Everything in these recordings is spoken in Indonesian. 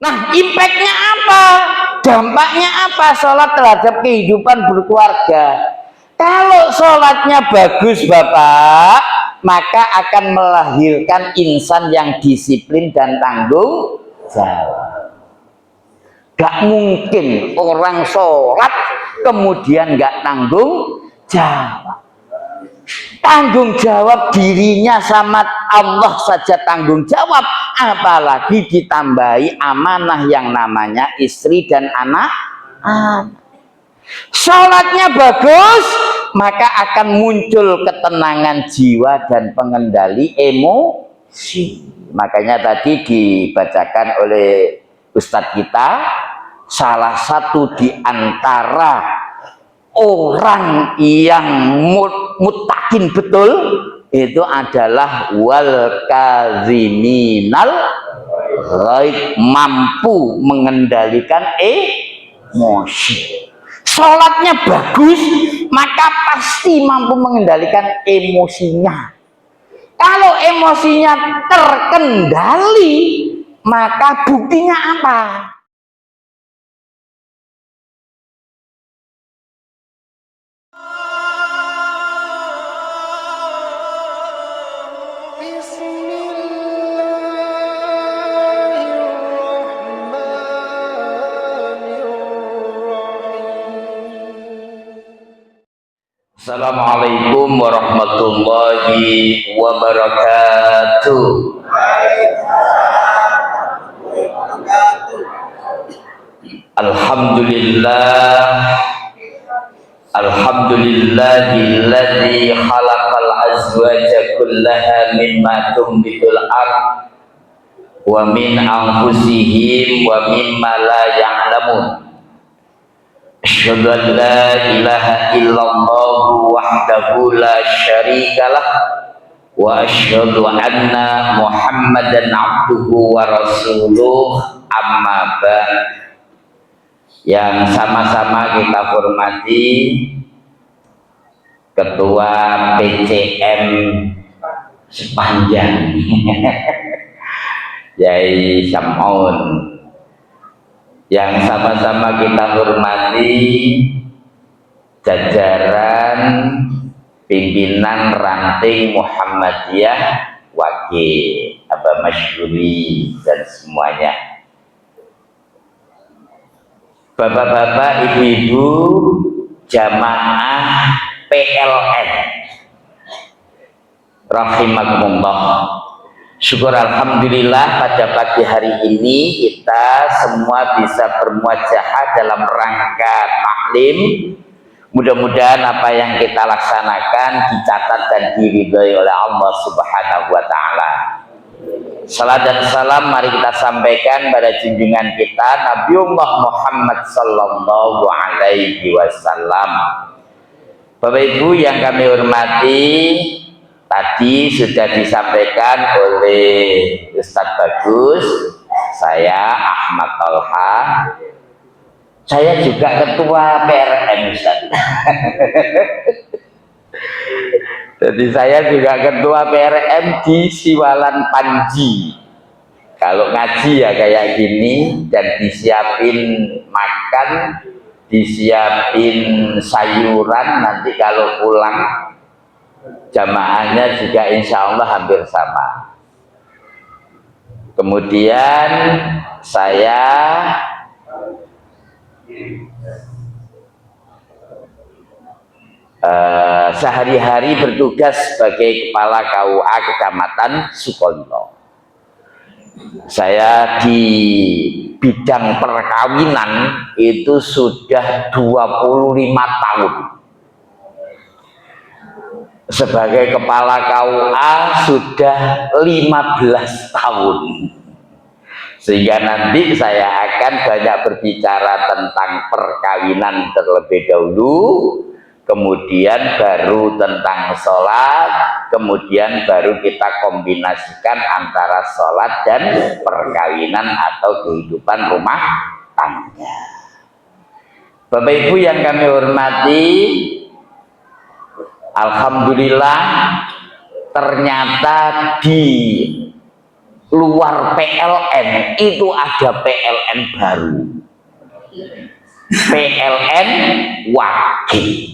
Nah, impactnya apa? Dampaknya apa sholat terhadap kehidupan berkeluarga? Kalau sholatnya bagus Bapak, maka akan melahirkan insan yang disiplin dan tanggung jawab. Gak mungkin orang sholat kemudian gak tanggung jawab. Tanggung jawab dirinya sama Allah saja tanggung jawab, apalagi ditambahi amanah yang namanya istri dan anak. Sholatnya bagus, maka akan muncul ketenangan jiwa dan pengendali emosi. Makanya tadi dibacakan oleh Ustadz kita, salah satu di antara orang yang muttaqin betul itu adalah wal kaziminal ghaid, mampu mengendalikan emosi. Sholatnya bagus, maka pasti mampu mengendalikan emosinya. Kalau emosinya terkendali, maka buktinya apa? Assalamualaikum warahmatullahi wabarakatuh. Alhamdulillah, alhamdulillahilladzi khalaqal azwaja kullaha mimma tumbitul ardh wa min anfusihim wa mimma la ya'lamun. Asyhadu an la ilaha illallah wahdahu la syarikalah wa asyhadu anna Muhammadan abduhu wa rasuluh, amma ba'd. Yang sama-sama kita hormati Ketua PCM sepanjang Yai Sam'un, yang sama-sama kita hormati jajaran pimpinan ranting Muhammadiyah Wakil, Abah Masyuri dan semuanya, bapak-bapak, ibu-ibu, jamaah PLN rahimakumullah. Syukur alhamdulillah pada pagi hari ini kita semua bisa bermuajahah dalam rangka taklim. Mudah-mudahan apa yang kita laksanakan dicatat dan diridhai oleh Allah Subhanahu wa taala. Salam dan salam mari kita sampaikan pada junjungan kita Nabiullah Muhammad sallallahu alaihi wasallam. Bapak Ibu yang kami hormati, tadi sudah disampaikan oleh Ustadz Bagus, saya Ahmad Tolha, saya juga ketua PRM Ustadz. Jadi saya juga ketua PRM di Siwalan Panji. Kalau ngaji ya kayak gini, dan disiapin makan, disiapin sayuran, nanti kalau pulang jamaahnya juga insya Allah hampir sama. Kemudian saya sehari-hari bertugas sebagai kepala KUA Kecamatan Sukolilo. Saya di bidang perkawinan itu sudah 25 tahun. Sebagai kepala KUA sudah 15 tahun. Sehingga nanti saya akan banyak berbicara tentang perkawinan terlebih dahulu, kemudian baru tentang sholat, kemudian baru kita kombinasikan antara sholat dan perkawinan atau kehidupan rumah tangga. Bapak Ibu yang kami hormati, alhamdulillah ternyata di luar PLN itu ada PLN baru, PLN wage.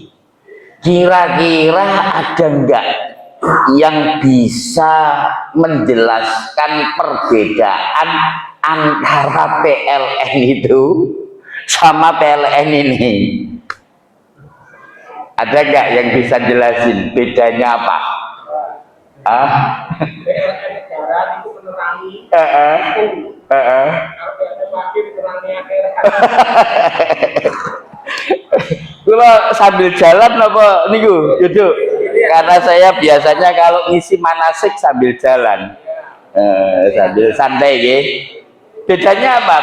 Kira-kira ada enggak yang bisa menjelaskan perbedaan antara PLN itu sama PLN ini? Ada enggak yang bisa jelasin bedanya apa? PLN jalan itu menerangi. Kalau PLN wage menerangi akhirat. Kalau sambil jalan apa niku duduk, karena saya biasanya kalau ngisi manasik sambil jalan, sambil santai gitu. Bedanya apa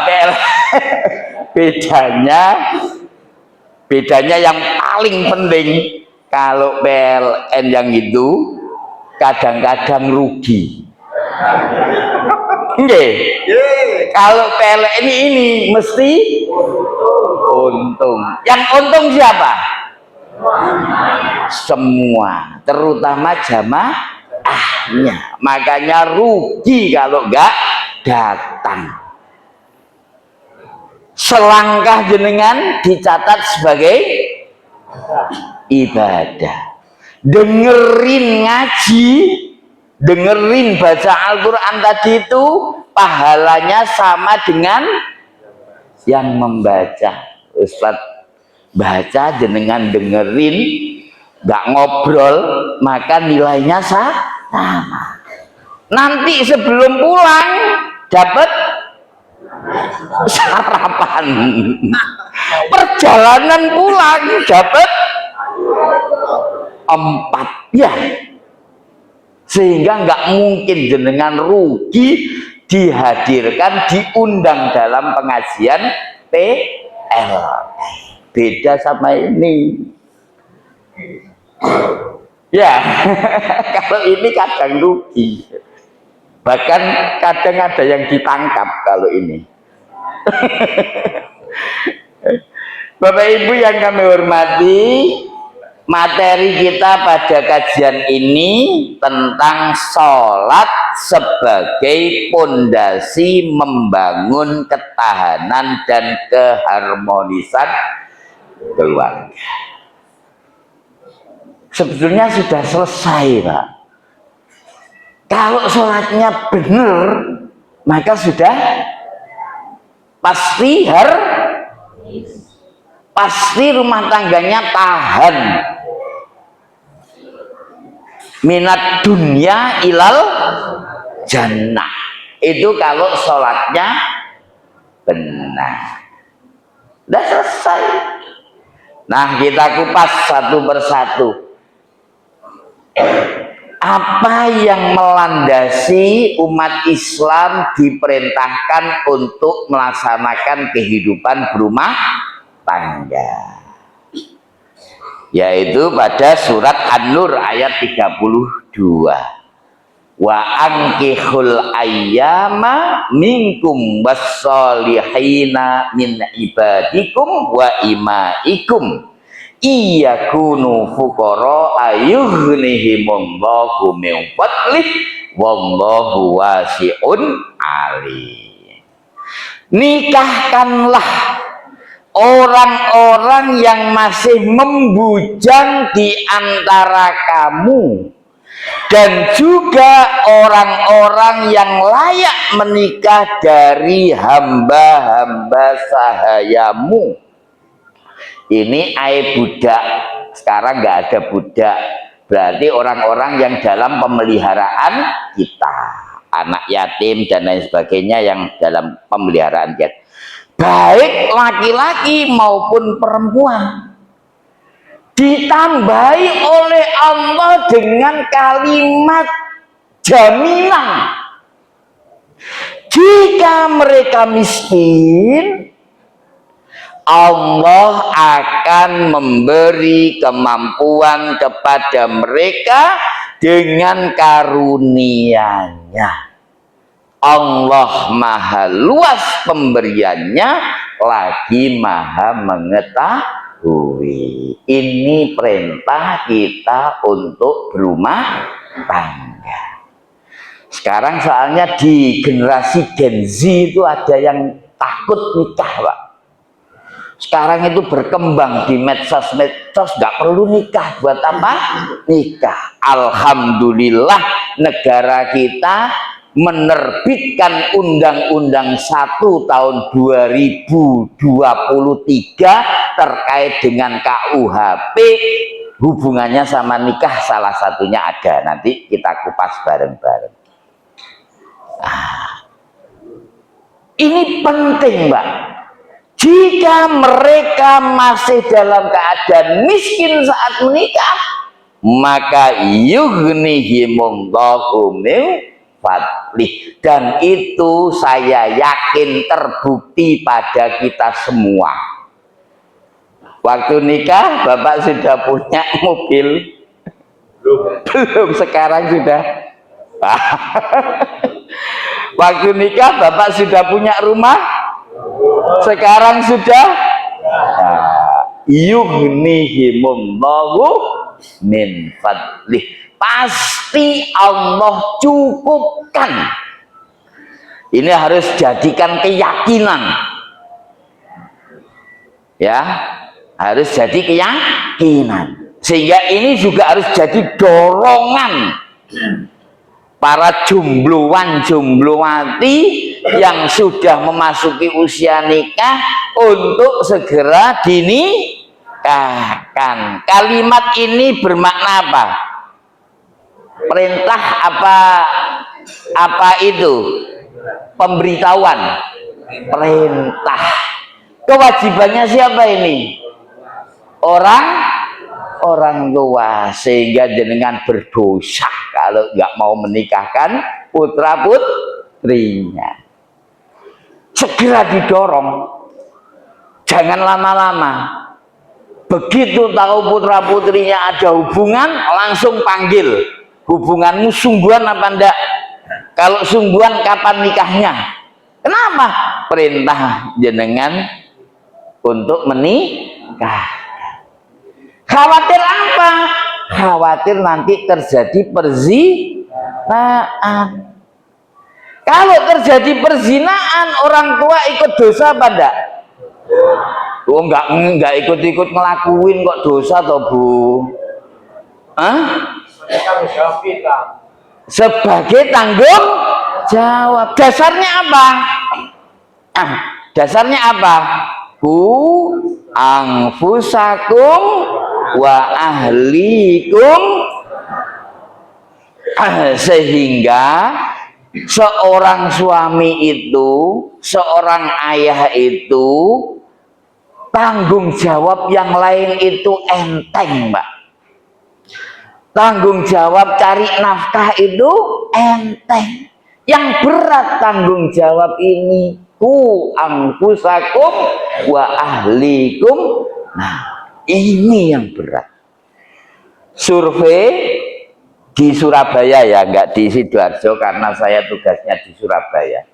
bedanya yang paling penting, kalau PLN yang itu kadang-kadang rugi. Nggih. Kalau PLN ini mesti untung. Yang untung siapa? Semua, terutama jamaahnya. Makanya rugi kalau enggak datang. Selangkah jenengan dicatat sebagai ibadah. Dengerin ngaji, dengerin baca Al-Quran tadi itu pahalanya sama dengan yang membaca. Ustadz baca, jenengan dengerin, nggak ngobrol, maka nilainya sama. Nanti sebelum pulang dapat sarapan, perjalanan pulang dapat 4 ya. Sehingga nggak mungkin jenengan rugi dihadirkan, diundang dalam pengajian PL. Beda sama ini ya. Kalau ini kadang rugi, bahkan kadang ada yang ditangkap kalau ini. Bapak Ibu yang kami hormati, materi kita pada kajian ini tentang sholat sebagai pondasi membangun ketahanan dan keharmonisan keluarga. Sebetulnya sudah selesai, Pak. Kalau sholatnya benar, maka sudah pasti rumah tangganya tahan. Minat dunia ilal jannah. Itu kalau sholatnya benar. Udah selesai. Nah, kita kupas satu persatu. Apa yang melandasi umat Islam diperintahkan untuk melaksanakan kehidupan berumah tangga? Yaitu pada surat An-Nur ayat 32. Wa ankihul ayyama minkum wassolihina min ibadikum wa imaikum iyakunu fuqara ayughnihimullahu min fadlih wallahu wasi'un alim. Nikahkanlah orang-orang yang masih membujang di antara kamu, dan juga orang-orang yang layak menikah dari hamba-hamba sahayamu. Ini budak, sekarang nggak ada budak, berarti orang-orang yang dalam pemeliharaan kita, anak yatim dan lain sebagainya yang dalam pemeliharaan kita, baik laki-laki maupun perempuan. Ditambahi oleh Allah dengan kalimat jaminan, jika mereka miskin, Allah akan memberi kemampuan kepada mereka dengan karunia-Nya. Allah maha luas pemberiannya, lagi maha mengetahui. Ini perintah kita untuk berumah tangga. Sekarang soalnya di generasi Gen Z itu ada yang takut nikah, Pak. Sekarang itu berkembang di medsos nggak perlu nikah. Buat apa nikah? Alhamdulillah negara kita menerbitkan Undang-Undang 1 tahun 2023 terkait dengan KUHP, hubungannya sama nikah salah satunya ada. Nanti kita kupas bareng-bareng. Ini penting, Mbak. Jika mereka masih dalam keadaan miskin saat menikah, maka yughnihimullahu min fadlih, dan itu saya yakin terbukti pada kita semua. Waktu nikah Bapak sudah punya mobil? Belum, sekarang sudah. Waktu nikah Bapak sudah punya rumah? Sekarang sudah. Yughnihimullahu min fadlih, pasti Allah cukupkan. Ini harus jadikan keyakinan, ya, harus jadi keyakinan, sehingga ini juga harus jadi dorongan para jombloan jomblowati yang sudah memasuki usia nikah untuk segera dinikahkan. Kalimat ini bermakna apa? Perintah apa itu? Pemberitahuan. Perintah. Kewajibannya siapa ini? Orang tua, sehingga jenengan berdosa kalau nggak mau menikahkan putra putrinya. Segera didorong, jangan lama-lama. Begitu tahu putra putrinya ada hubungan, langsung panggil. Hubunganmu sungguhan apa enggak? Kalau sungguhan, kapan nikahnya? Kenapa? Perintah jenengan untuk menikah. Khawatir apa? Khawatir nanti terjadi perzinaan. Kalau terjadi perzinaan, orang tua ikut dosa apa enggak? Oh, enggak ikut-ikut ngelakuin kok dosa toh, Bu? Sebagai tanggung jawab. Dasarnya apa? Dasarnya apa? Anfusakum wa ahlikum, sehingga seorang suami itu, seorang ayah itu, tanggung jawab yang lain itu enteng, Mbak. Tanggung jawab cari nafkah itu enteng. Yang berat tanggung jawab ini, anfusakum wa ahlikum. Nah, ini yang berat. Survei di Surabaya, ya, enggak di Sidoarjo karena saya tugasnya di Surabaya.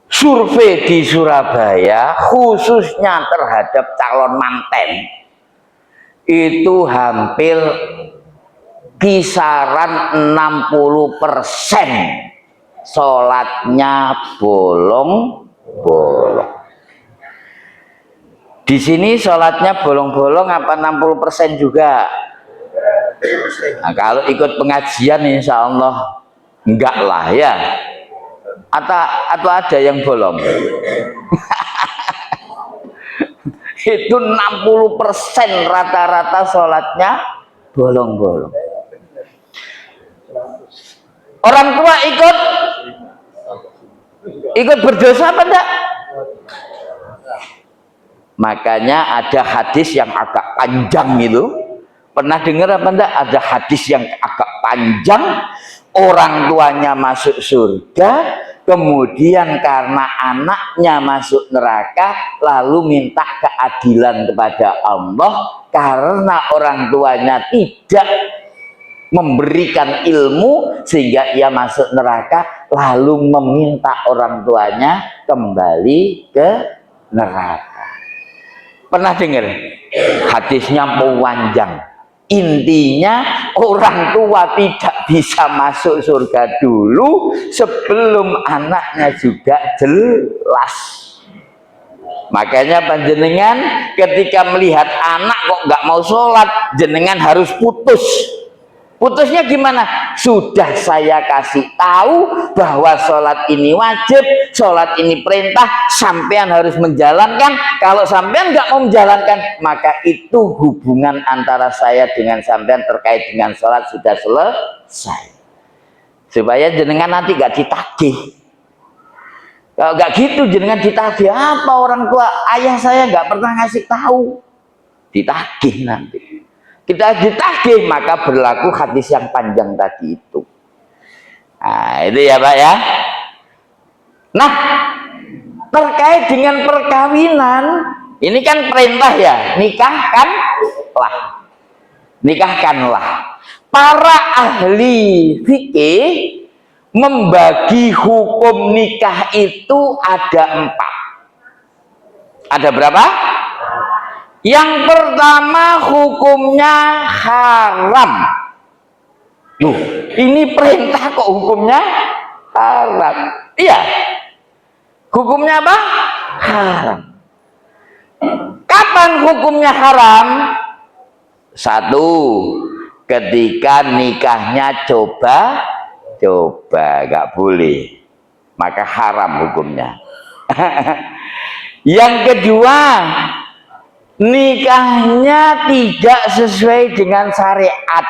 Survei di Surabaya khususnya terhadap calon manten itu hampir kisaran 60% sholatnya bolong-bolong. Di sini sholatnya bolong-bolong apa 60% juga? Nah, kalau ikut pengajian insya Allah enggak lah, ya. Atau ada yang bolong? Itu 60% rata-rata sholatnya bolong-bolong. Orang tua ikut berdosa apa enggak? Makanya ada hadis yang agak panjang itu. Pernah dengar apa enggak? Ada hadis yang agak panjang. Orang tuanya masuk surga, kemudian karena anaknya masuk neraka, lalu minta keadilan kepada Allah karena orang tuanya tidak memberikan ilmu sehingga ia masuk neraka, lalu meminta orang tuanya kembali ke neraka. Pernah dengar? Hadisnya panjang. Intinya orang tua tidak bisa masuk surga dulu sebelum anaknya juga jelas. Makanya panjenengan ketika melihat anak kok nggak mau sholat, jenengan harus putus. Putusnya gimana? Sudah saya kasih tahu bahwa sholat ini wajib, sholat ini perintah, sampean harus menjalankan. Kalau sampean nggak mau menjalankan, maka itu hubungan antara saya dengan sampean terkait dengan sholat sudah selesai. Supaya jenengan nanti nggak ditagih. Kalau nggak gitu jenengan ditagih, apa orang tua ayah saya nggak pernah ngasih tahu, ditagih nanti. Kita ditagih maka berlaku hadis yang panjang tadi itu. Nah itu ya Pak ya. Nah terkait dengan perkawinan ini kan perintah ya, nikahkanlah. Para ahli fikih membagi hukum nikah itu ada 4. Ada berapa? Yang pertama hukumnya haram. Loh, ini perintah kok hukumnya haram? Iya. Hukumnya apa? Haram. Kapan hukumnya haram? 1, ketika nikahnya coba nggak boleh, maka haram hukumnya. Yang kedua, nikahnya tidak sesuai dengan syariat.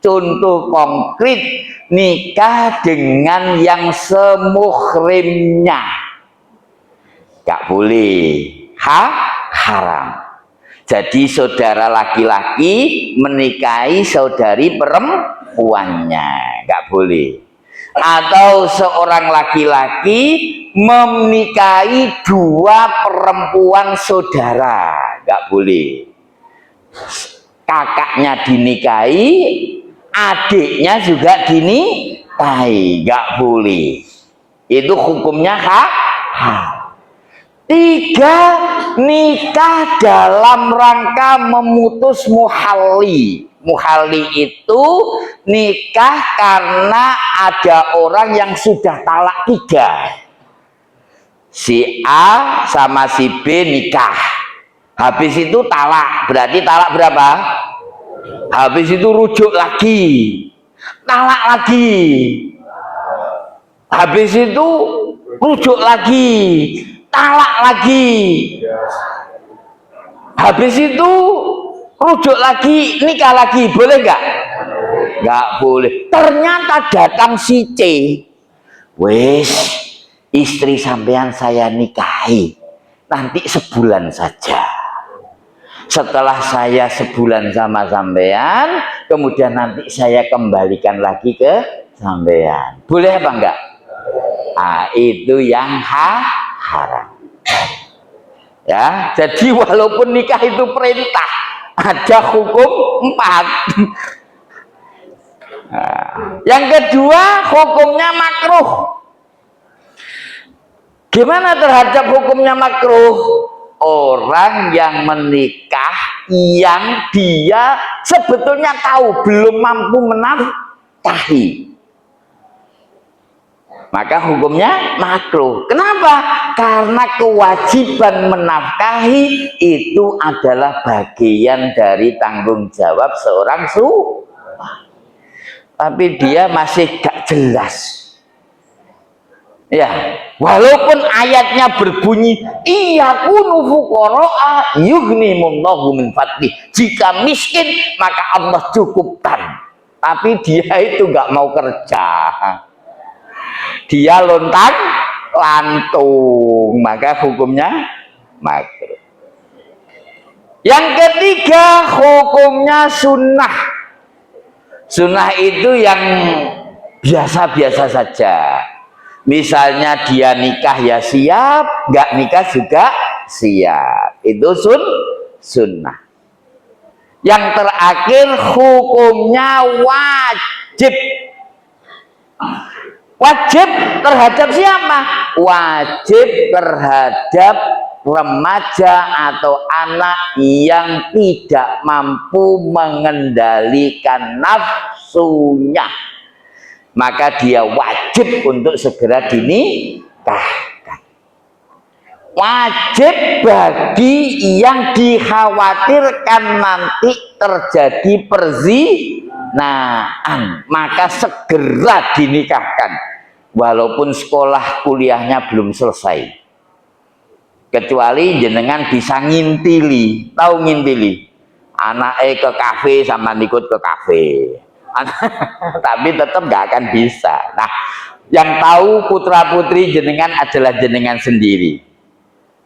Contoh konkret, nikah dengan yang semuhrimnya gak boleh, haram. Jadi saudara laki-laki menikahi saudari perempuannya gak boleh. Atau seorang laki-laki menikahi 2 perempuan saudara, nggak boleh. Kakaknya dinikahi, adiknya juga dinikahi, nggak boleh. Itu hukumnya haram. 3, nikah dalam rangka memutus muhalli. Muhalli itu nikah karena ada orang yang sudah talak 3. Si A sama si B nikah, habis itu talak, berarti talak berapa? Habis itu rujuk lagi, talak lagi, habis itu rujuk lagi, talak lagi, habis itu rujuk lagi, nikah lagi, boleh nggak? Nggak boleh. Ternyata datang si C, wes istri sampean saya nikahi, nanti sebulan saja. Setelah saya sebulan sama sampean, kemudian nanti saya kembalikan lagi ke sampean. Boleh apa enggak? Ah, itu yang haram. Ya, jadi walaupun nikah itu perintah, ada hukum 4. Nah, yang kedua hukumnya makruh. Gimana terhadap hukumnya makruh? Orang yang menikah yang dia sebetulnya tahu belum mampu menafkahi, maka hukumnya makruh. Kenapa? Karena kewajiban menafkahi itu adalah bagian dari tanggung jawab seorang suami. Tapi dia masih gak jelas. Ya, walaupun ayatnya berbunyi iyakunu fuqara'a yughnimullahu min fadli. Jika miskin maka Allah cukupkan. Tapi dia itu nggak mau kerja. Dia lontang lantung, maka hukumnya makruh. Yang ketiga hukumnya sunnah. Sunnah itu yang biasa-biasa saja. Misalnya dia nikah ya siap, nggak nikah juga siap. Itu sunnah. Yang terakhir hukumnya wajib. Wajib terhadap siapa? Wajib terhadap remaja atau anak yang tidak mampu mengendalikan nafsunya, maka dia wajib untuk segera dinikahkan. Wajib bagi yang dikhawatirkan nanti terjadi perzinaan, maka segera dinikahkan walaupun sekolah kuliahnya belum selesai, kecuali jenengan bisa ngintili. Tahu ngintili? Anaknya ke kafe sama ikut ke kafe tapi tetap nggak akan bisa. Nah, yang tahu putra putri jenengan adalah jenengan sendiri.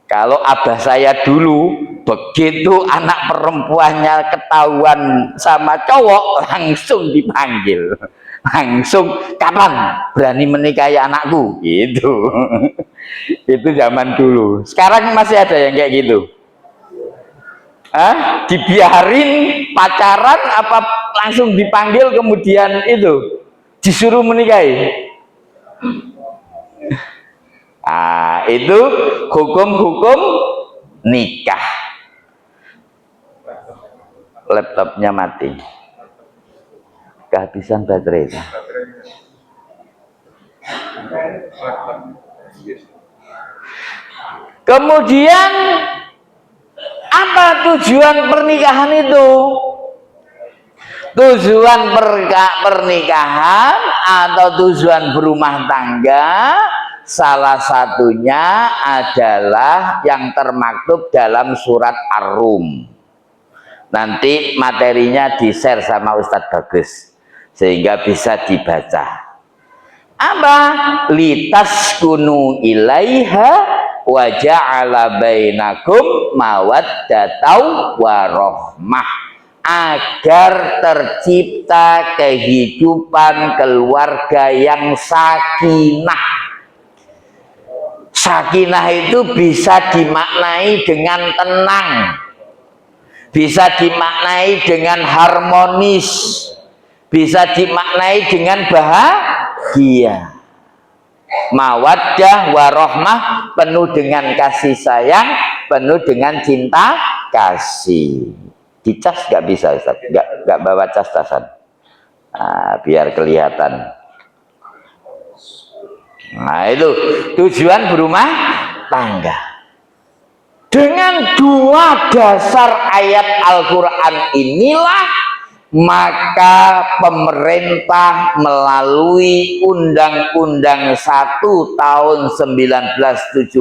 Kalau abah saya dulu, begitu anak perempuannya ketahuan sama cowok, langsung dipanggil, langsung, kapan berani menikahi anakku, gitu. Itu zaman dulu. Sekarang masih ada yang kayak gitu? Dibiarin pacaran apa langsung dipanggil kemudian itu disuruh menikahi? Itu hukum-hukum nikah. Laptopnya mati, kehabisan baterai. Kemudian apa tujuan pernikahan itu? Tujuan pernikahan atau tujuan berumah tangga salah satunya adalah yang termaktub dalam surat Ar-Rum. Nanti materinya di-share sama Ustadz Bagus sehingga bisa dibaca. Apa? Litaskunu ilaiha wa ja'ala bainakum mawaddatan warahmah, agar tercipta kehidupan keluarga yang sakinah. Sakinah itu bisa dimaknai dengan tenang, bisa dimaknai dengan harmonis, bisa dimaknai dengan bahagia. Mawaddah warahmah, penuh dengan kasih sayang, penuh dengan cinta kasih. Dicas nggak bisa, Ustaz? Nggak bawa cas-casan, biar kelihatan. Nah, itu tujuan berumah tangga. Dengan dua dasar ayat Al-Quran inilah maka pemerintah melalui Undang-Undang 1 tahun 1974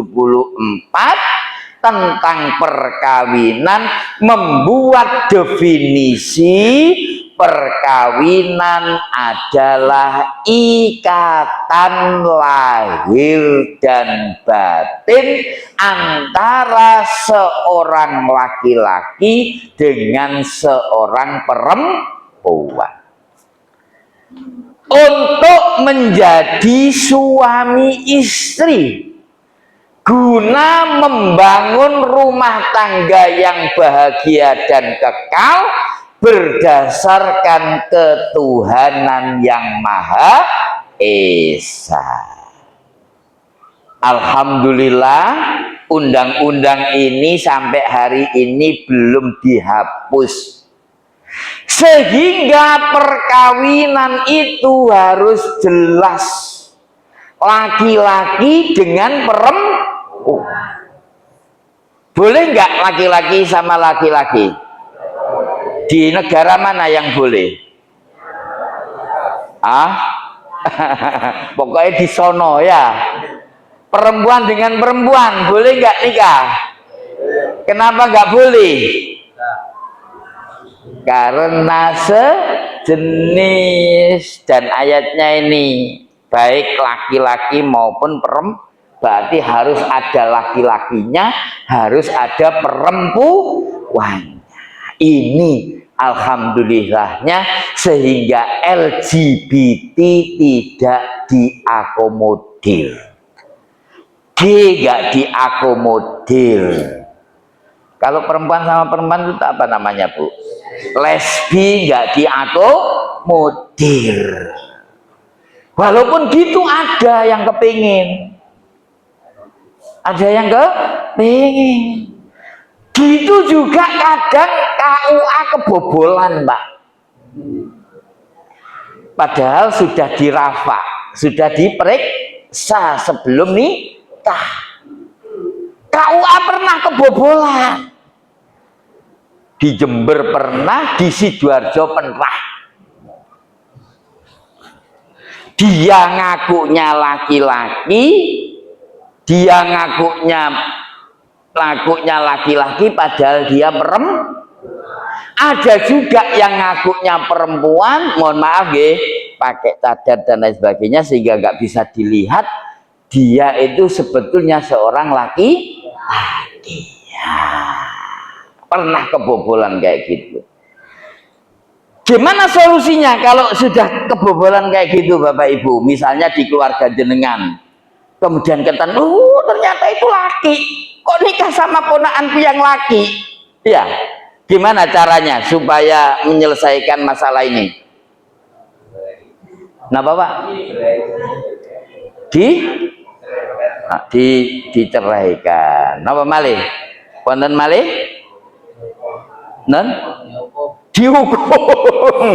tentang perkawinan membuat definisi perkawinan adalah ikatan lahir dan batin antara seorang laki-laki dengan seorang perempuan untuk menjadi suami istri, guna membangun rumah tangga yang bahagia dan kekal berdasarkan ketuhanan yang Maha Esa. Alhamdulillah, undang-undang ini sampai hari ini belum dihapus, sehingga perkawinan itu harus jelas, laki-laki dengan perempuan. Boleh nggak laki-laki sama laki-laki? Di negara mana yang boleh? Pokoknya di sono ya. Perempuan dengan perempuan boleh nggak nikah? Kenapa nggak boleh? Karena sejenis, dan ayatnya ini baik laki-laki maupun perempuan, berarti harus ada laki-lakinya, harus ada perempuan. Ini alhamdulillahnya sehingga LGBT tidak diakomodir, G nggak diakomodir. Kalau perempuan sama perempuan itu apa namanya, Bu? Lesbi nggak diakomodir. Walaupun gitu ada yang kepingin, ada yang pengen. Gitu juga kadang KUA kebobolan, Pak. Padahal sudah dirafa, sudah diperiksa sebelum nikah. KUA pernah kebobolan. Di Jember pernah, di Sidoarjo pernah. Dia ngakunya laki-laki, dia ngakunya laki-laki padahal dia perempuan. Ada juga yang ngakunya perempuan, mohon maaf ya, pakai cadar dan lain sebagainya sehingga nggak bisa dilihat dia itu sebetulnya seorang laki-laki. Ya, pernah kebobolan kayak gitu. Gimana solusinya kalau sudah kebobolan kayak gitu, Bapak Ibu? Misalnya di keluarga jenengan, kemudian ketahuan, ternyata itu laki, kok nikah sama ponakanku yang laki? Ya, gimana caranya supaya menyelesaikan masalah ini? Nah, Bapak, diceraikan. Napa malih? Wonten malih? Non? Dihukum.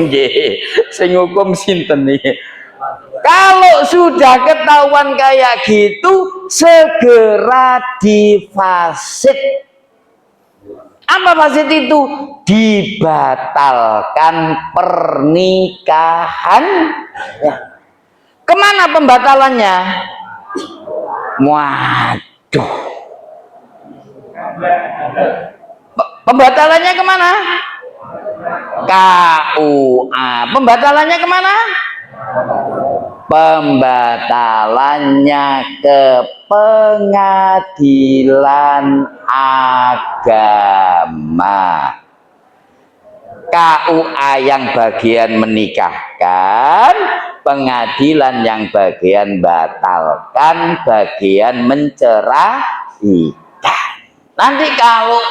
Nggih. Sing hukum sinten niki? Kalau sudah ketahuan kayak gitu, segera difasid. Apa fasid itu? Dibatalkan pernikahan. Ya. Kemana pembatalannya? Waduh. Pembatalannya kemana? KUA. Pembatalannya kemana? Pembatalannya ke pengadilan agama. KUA yang bagian menikahkan, pengadilan yang bagian batalkan, bagian menceraikan. Nanti kalau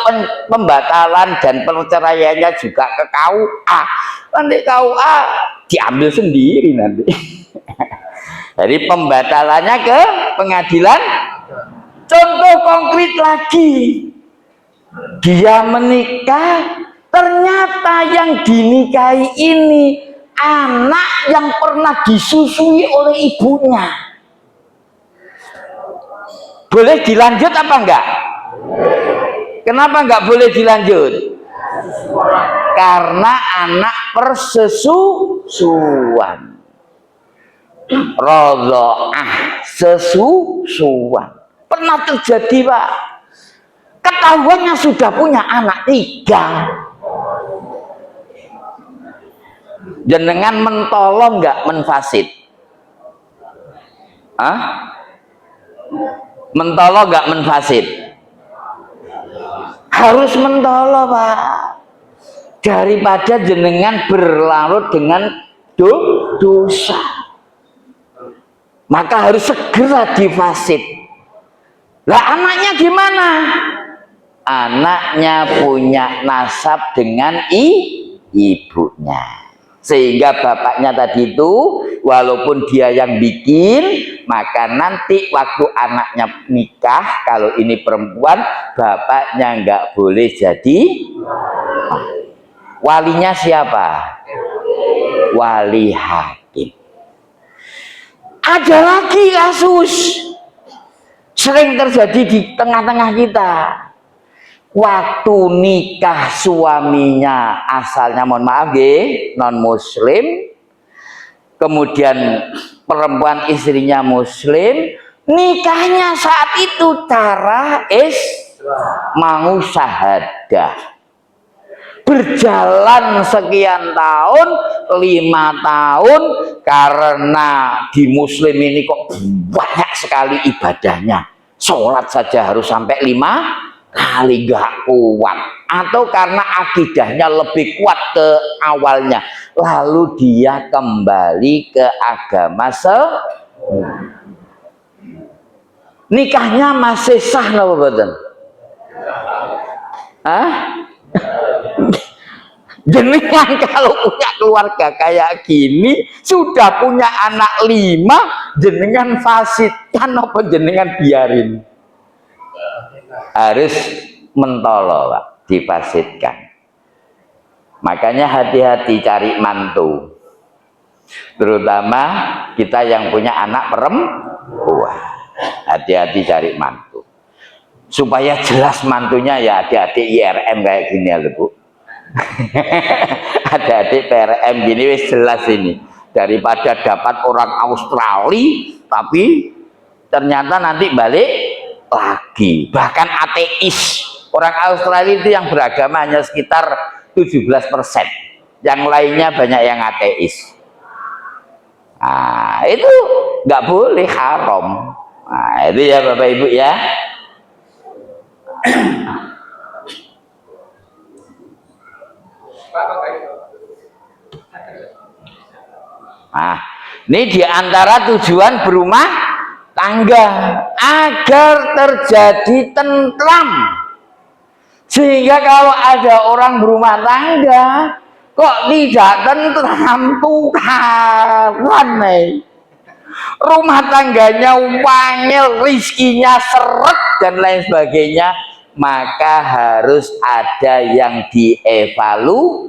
pembatalan dan perceraiannya juga ke KUA, nanti KUA diambil sendiri nanti. Jadi pembatalannya ke pengadilan. Contoh konkret lagi, dia menikah, ternyata yang dinikahi ini anak yang pernah disusui oleh ibunya. Boleh dilanjut apa enggak? Kenapa enggak boleh dilanjut? Karena anak persesusuan. Rodho'ah, sesusuan. Pernah terjadi, Pak. Ketahuannya sudah punya anak 3. Jenengan mentolong enggak menfasid? Hah? Mentolong enggak menfasid? Harus mentolong, Pak. Daripada jenengan berlarut dengan dosa. Maka harus segera difasid. Lah anaknya gimana? Anaknya punya nasab dengan ibunya. Sehingga bapaknya tadi itu walaupun dia yang bikin, maka nanti waktu anaknya nikah, kalau ini perempuan, bapaknya nggak boleh jadi walinya. Siapa? Wali hakim. Ada lagi kasus sering terjadi di tengah-tengah kita. Waktu nikah suaminya asalnya, mohon maaf ya, non muslim, kemudian perempuan istrinya muslim, nikahnya saat itu cara mau syahadah. Berjalan sekian tahun, 5 tahun, karena di muslim ini kok banyak sekali ibadahnya. Sholat saja harus sampai 5 kali, gak kuat. Atau karena akidahnya lebih kuat ke awalnya, lalu dia kembali ke agama nikahnya masih sah napa mboten? Hah? Jenengan kalau punya keluarga kayak gini, sudah punya anak 5, jenengan fasidkan apa jenengan biarin? harus mentolo, Pak, difasidkan. Makanya hati-hati cari mantu, terutama kita yang punya anak perempuan. Hati-hati cari mantu supaya jelas mantunya, ya adik-adik IRM kayak gini ya Bu. Adik-adik PRM gini wis jelas ini, daripada dapat orang Australia tapi ternyata nanti balik lagi. Bahkan ateis, orang Australia itu yang beragama hanya sekitar 17%, yang lainnya banyak yang ateis. Nah, itu nggak boleh, haram. Nah, itu ya Bapak Ibu ya. Nah, ini diantara tujuan berumah tangga agar terjadi tentram, sehingga kalau ada orang berumah tangga kok tidak tentram, tukaran nih, rumah tangganya wangil, rizkinya seret dan lain sebagainya, maka harus ada yang dievaluasi.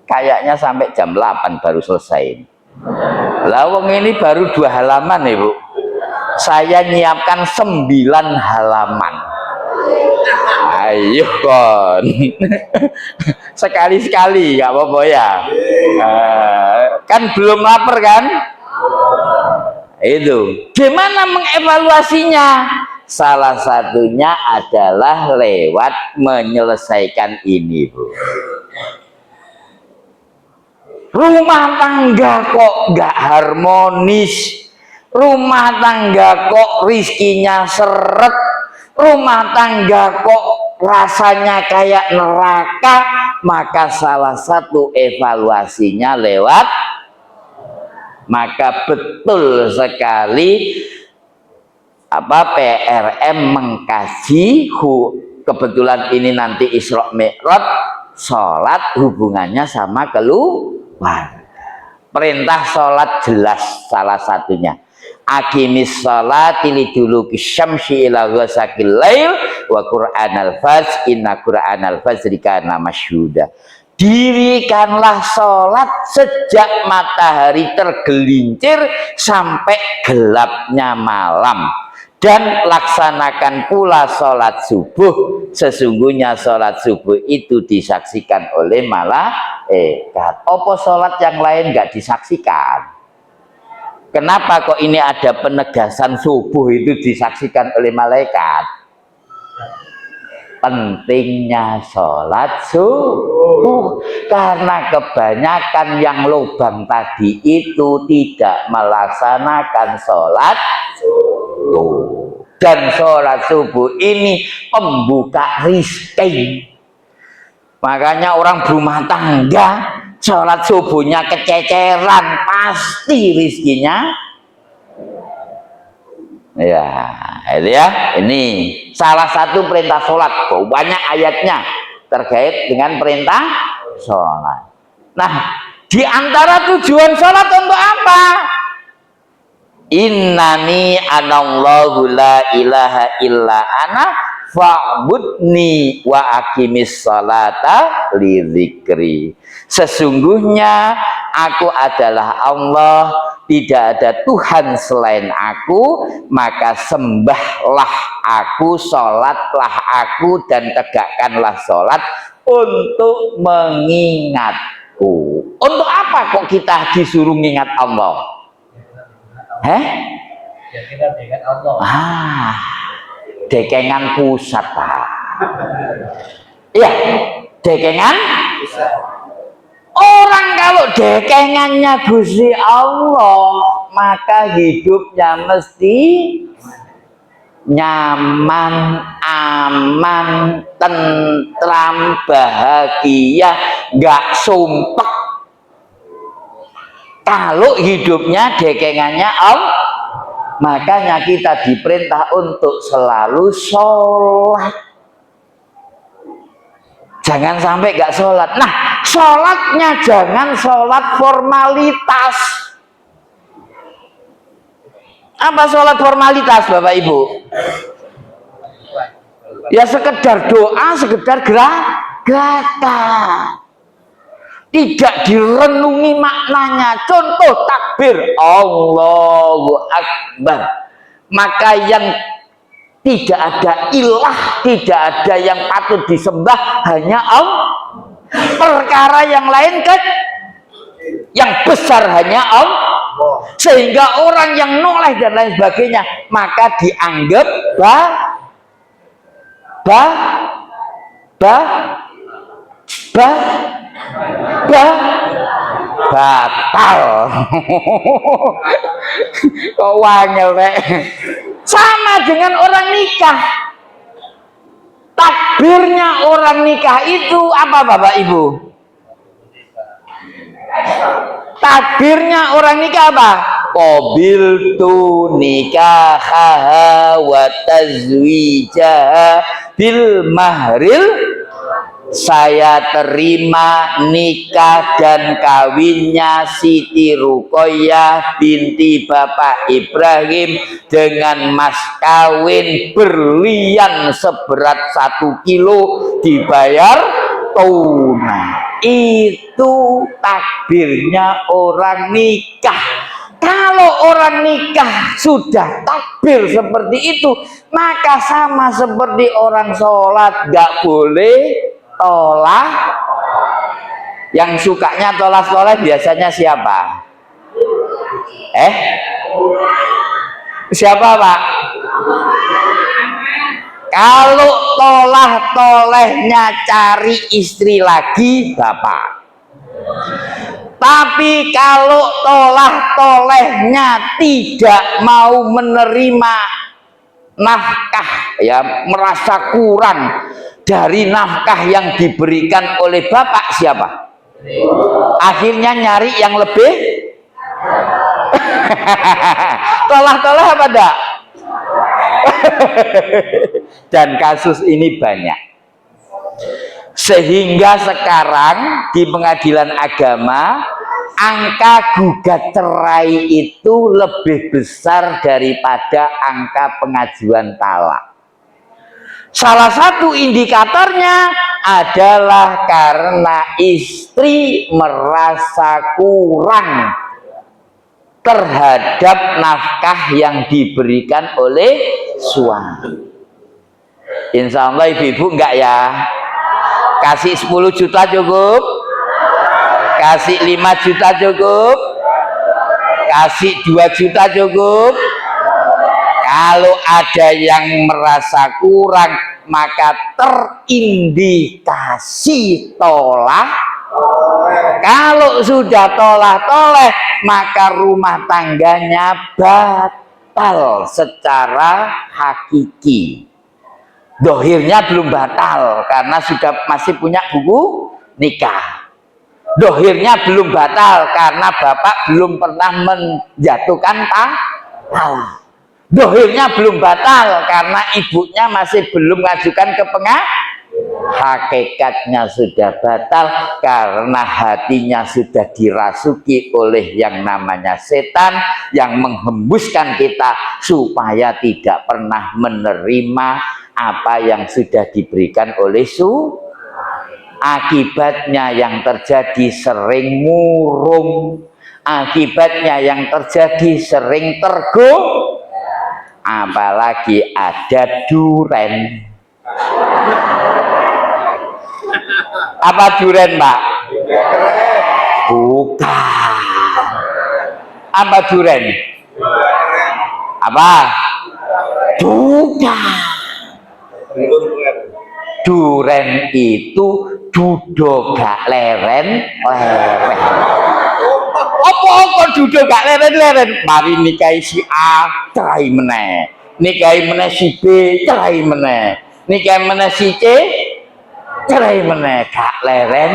Kayaknya sampai jam 8 baru selesai. Lawang ini baru 2 halaman ya Bu, saya nyiapkan 9 halaman. Ayo kon. Sekali-sekali nggak apa-apa ya. Kan belum lapar kan? Itu gimana mengevaluasinya? Salah satunya adalah lewat menyelesaikan ini Bu. Rumah tangga kok nggak harmonis, rumah tangga kok rizkinya seret, rumah tangga kok rasanya kayak neraka, maka salah satu evaluasinya lewat, maka betul sekali PRM mengkaji, kebetulan ini nanti Isra Mi'raj, sholat hubungannya sama keluarga. Perintah sholat jelas salah satunya, aqimis sholati liduluki syamsi ila ghasaqil lail wa qur'anal fajr inna qur'anal fajri kana masyhuda. Dirikanlah sholat sejak matahari tergelincir sampai gelapnya malam, dan laksanakan pula sholat subuh, sesungguhnya sholat subuh itu disaksikan oleh malaikat. Apa sholat yang lain nggak disaksikan? Kenapa kok ini ada penegasan subuh itu disaksikan oleh malaikat? Pentingnya sholat subuh, karena kebanyakan yang lubang tadi itu tidak melaksanakan sholat subuh. Dan sholat subuh ini pembuka rizki. Makanya orang berumah tangga sholat subuhnya kececeran, pasti rizkinya ya, itu ya. Ini salah satu perintah sholat, banyak ayatnya terkait dengan perintah sholat. Nah, di antara tujuan sholat untuk apa? Innani anallahu la ilaha illa ana fa'budni wa aqimis sholata li dzikri. Sesungguhnya aku adalah Allah, tidak ada Tuhan selain aku, maka sembahlah aku, sholatlah aku, dan tegakkanlah sholat untuk mengingatku. Untuk apa kok kita disuruh mengingat Allah? Ya, kita ingat Allah. Dekengan pusat Pak. Iya, dekengan pusat. Orang kalau dekengannya Gusti Allah, maka hidupnya mesti nyaman, aman, tentram, bahagia, nggak sumpek. Kalau hidupnya dekengannya Allah, makanya kita diperintah untuk selalu sholat. Jangan sampai nggak sholat. Nah, sholatnya jangan sholat formalitas. Apa sholat formalitas Bapak Ibu? Ya sekedar doa, sekedar gerakan. Tidak direnungi maknanya. Contoh takbir Allahu Akbar. Maka yang tidak ada ilah, tidak ada yang patut disembah, hanya Allah. Perkara yang lain kan yang besar hanya Allah. Sehingga orang yang noleh dan lain sebagainya maka dianggap batal. Kok wangel rek. Sama dengan orang nikah. Takbirnya orang nikah itu apa Bapak Ibu? Takbirnya orang nikah apa? Qabiltu nikahaha wa tazwijaha bil mahril. Saya terima nikah dan kawinnya Siti Ruqayyah binti Bapak Ibrahim dengan mas kawin berlian seberat 1 kilo dibayar tunai. Itu takbirnya orang nikah. Kalau orang nikah sudah takbir seperti itu, maka sama seperti orang sholat, gak boleh tolak. Yang sukanya tolak-tolak biasanya siapa? Siapa Pak? Kalau toleh-tolehnya cari istri lagi Bapak. Tapi kalau toleh-tolehnya tidak mau menerima nafkah, ya merasa kurang dari nafkah yang diberikan oleh Bapak, siapa? Akhirnya nyari yang lebih. Toleh-toleh apa enggak? Dan kasus ini banyak. Sehingga sekarang di pengadilan agama angka gugat cerai itu lebih besar daripada angka pengajuan talak. Salah satu indikatornya adalah karena istri merasa kurang terhadap nafkah yang diberikan oleh suami. Insya Allah ibu-ibu enggak ya? Kasih 10 juta cukup? Kasih 5 juta cukup? Kasih 2 juta cukup? Kalau ada yang merasa kurang, maka terindikasi tolak. Kalau sudah tolak-toleh, maka rumah tangganya batal secara hakiki. Dohirnya belum batal karena sudah masih punya buku nikah. Dohirnya belum batal karena bapak belum pernah menjatuhkan talak. Dohirnya belum batal karena ibunya masih belum mengajukan ke pengadilan. Hakikatnya sudah batal karena hatinya sudah dirasuki oleh yang namanya setan yang menghembuskan kita supaya tidak pernah menerima apa yang sudah diberikan oleh Akibatnya yang terjadi sering murung, akibatnya yang terjadi sering apalagi ada duren. Apa duren Pak? Bukan. Apa duren? Apa? Bukan. Duren itu duduk gak leren. Apa duduk gak leren? Mari nikahi si A, cerai meneh. Nikahi meneh si B, cerai meneh. Nikahi meneh si C, cerai meneh. Gak leren.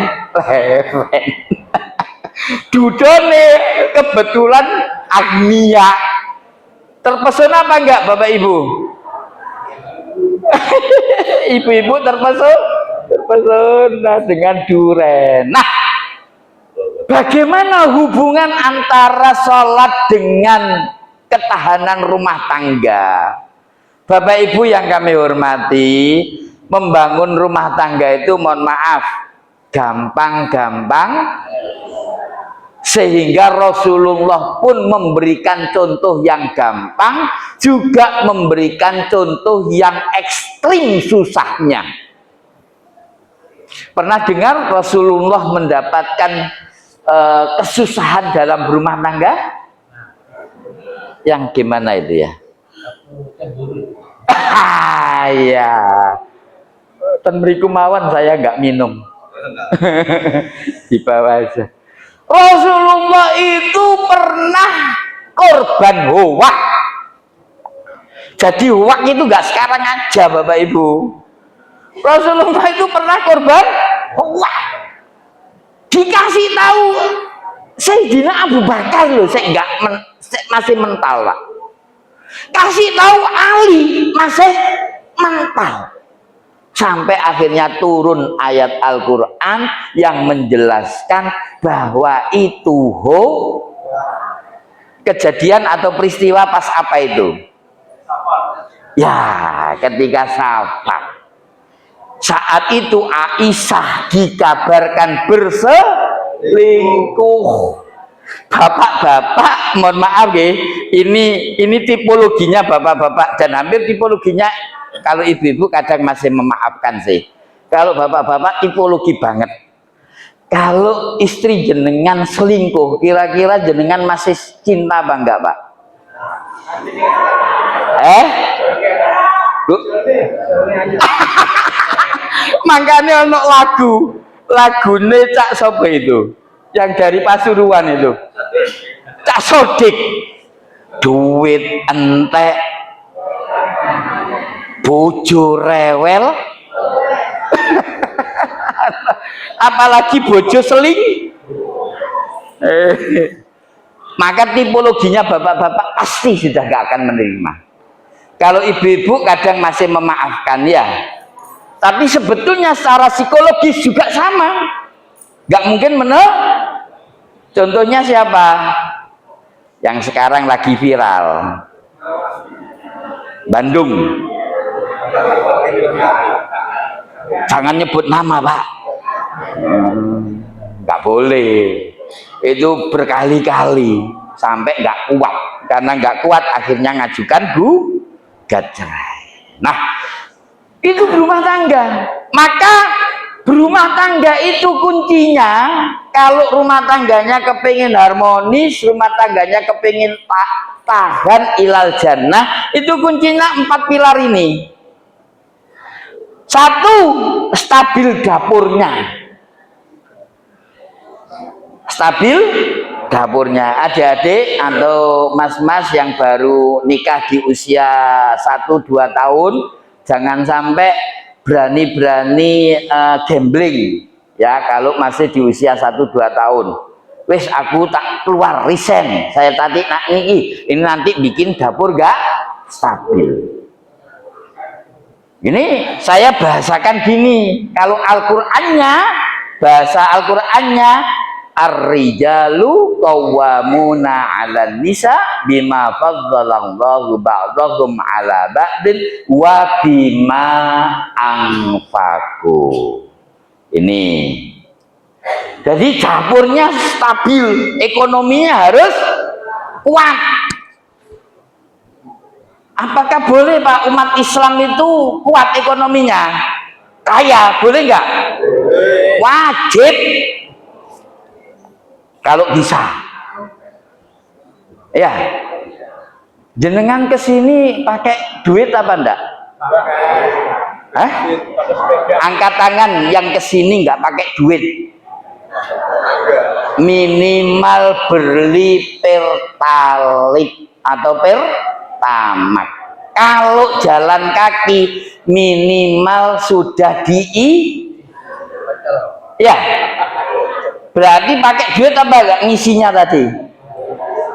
Dudone kebetulan Agnia. Terpesona apa enggak Bapak Ibu? Ibu-ibu terpesona dengan duren. Nah, bagaimana hubungan antara sholat dengan ketahanan rumah tangga? Bapak Ibu yang kami hormati, membangun rumah tangga itu mohon maaf gampang-gampang, sehingga Rasulullah pun memberikan contoh yang gampang, juga memberikan contoh yang ekstrim susahnya. Pernah dengar Rasulullah mendapatkan kesusahan dalam rumah tangga? Yang gimana itu ya? Ya, ten mriku mawon saya nggak minum. Di bawah aja. Rasulullah itu pernah korban hoak. Jadi hoak itu nggak sekarang aja Bapak Ibu. Rasulullah itu pernah korban hoak. Dikasih tahu Sayyidina Abu Bakar loh, saya masih mental Pak. Kasih tahu Ali masih mental. Sampai akhirnya turun ayat Al-Quran yang menjelaskan bahwa itu kejadian atau peristiwa pas apa itu? Ya, ketika Safar. Saat itu Aisyah dikabarkan berselingkuh. Bapak-bapak, mohon maaf ya, ini tipologinya bapak-bapak dan hampir tipologinya. Kalau ibu-ibu kadang masih memaafkan sih. Kalau bapak-bapak tipologi banget. Kalau istri jenengan selingkuh, kira-kira jenengan masih cinta apa enggak, Pak? Makanya untuk lagune Cak Sopo itu, yang dari Pasuruan itu, Cak Sodik, duit entek, bojo rewel, apalagi bojo seling. Maka tipologinya bapak-bapak pasti sudah gak akan menerima. Kalau ibu-ibu kadang masih memaafkan ya, tapi sebetulnya secara psikologis juga sama, gak mungkin Contohnya siapa yang sekarang lagi viral? Bandung. Jangan nyebut nama Pak, nggak boleh. Itu berkali-kali sampai nggak kuat. Karena nggak kuat akhirnya ngajukan gugat cerai. Nah, itu berumah tangga. Maka berumah tangga itu kuncinya, kalau rumah tangganya kepingin harmonis, rumah tangganya kepingin tahan ilal jannah, itu kuncinya 4 pilar ini. 1, stabil dapurnya. Stabil dapurnya. Adik-adik atau mas-mas yang baru nikah di usia 1-2 tahun, jangan sampai berani-berani gambling ya kalau masih di usia 1-2 tahun. Wes aku tak keluar resign, saya tadi nak ini nanti bikin dapur gak stabil. Ini saya bahasakan gini, kalau Al-Qur'annya, bahasa Al-Qur'annya, ar-rijalu qawwamuna 'alan nisa bima faddalallahu ba'dahum 'ala ba'din wa bima anfaqu. Ini. Jadi dapurnya stabil, ekonominya harus kuat. Apakah boleh Pak umat Islam itu kuat ekonominya? Kaya, boleh nggak? Wajib. Kalau bisa. Ya. Jenengan kesini pakai duit apa enggak? Angkat tangan yang kesini nggak pakai duit. Minimal beli pertalite atau pertamak. Kalau jalan kaki minimal sudah ya, berarti pakai duit apa enggak ngisinya tadi?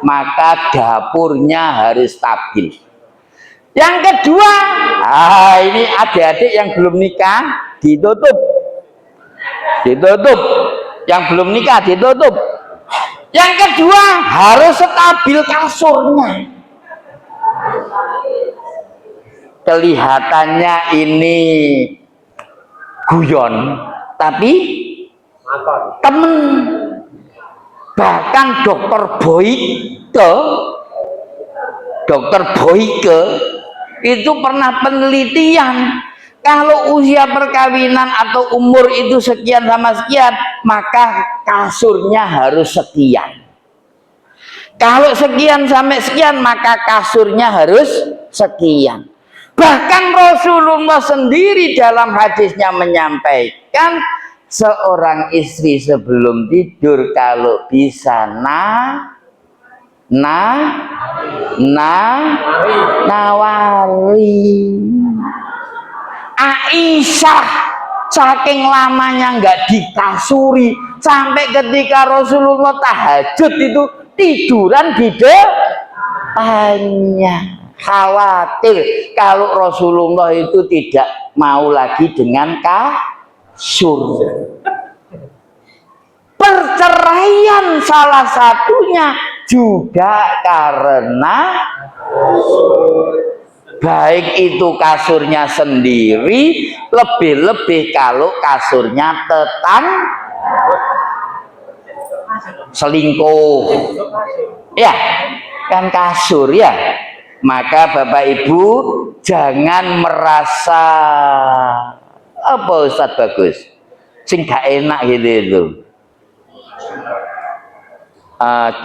Maka dapurnya harus stabil. Yang kedua, ini adik-adik yang belum nikah ditutup. Yang belum nikah ditutup. Yang kedua, harus stabil kasurnya. kelihatannya ini guyon, tapi temen. Bahkan Dokter Boyke itu pernah penelitian, kalau usia perkawinan atau umur itu sekian sama sekian, maka kasurnya harus sekian. Kalau sekian sampai sekian, maka kasurnya harus sekian. Bahkan Rasulullah sendiri dalam hadisnya menyampaikan, seorang istri sebelum tidur kalau bisa nawari. Aisyah saking lamanya nggak dikasuri, sampai ketika Rasulullah tahajud itu tiduran di depannya, khawatir kalau Rasulullah itu tidak mau lagi dengan kasur. Perceraian salah satunya juga karena baik itu kasurnya sendiri, lebih-lebih kalau kasurnya selingkuh, ya kan kasur ya. Maka Bapak Ibu jangan merasa apa Ustadz Bagus sing gak enak gitu itu.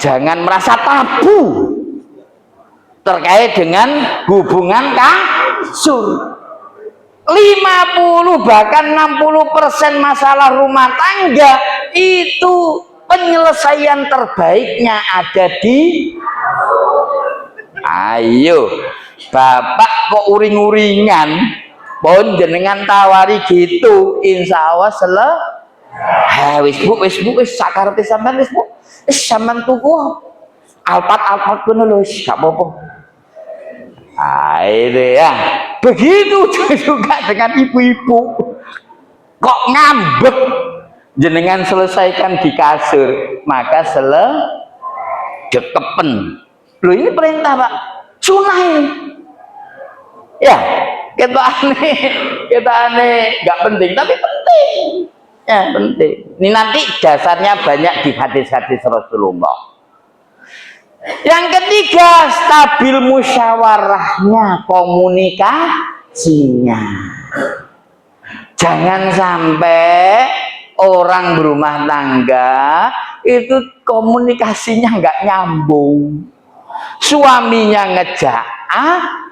Jangan merasa tabu terkait dengan hubungan kasur. 50 bahkan 60% masalah rumah tangga itu penyelesaian terbaiknya ada di ayo Bapak kok uring-uringan pun jenengan tawari gitu, insya Allah wis bu sakarepe sampean wis bu sampean tuku alpat pun lho gak apa-apa. Itu ya, begitu juga dengan ibu-ibu kok ngambek jenengan selesaikan di kasur, maka dekepen. Loh ini perintah Pak, sunnah ini ya. Kita aneh nggak penting tapi penting ya, penting. Ini nanti dasarnya banyak di hadis-hadis Rasulullah. Yang ketiga, stabil musyawarahnya, komunikasinya. Jangan sampai orang berumah tangga itu komunikasinya nggak nyambung. Suaminya ngejak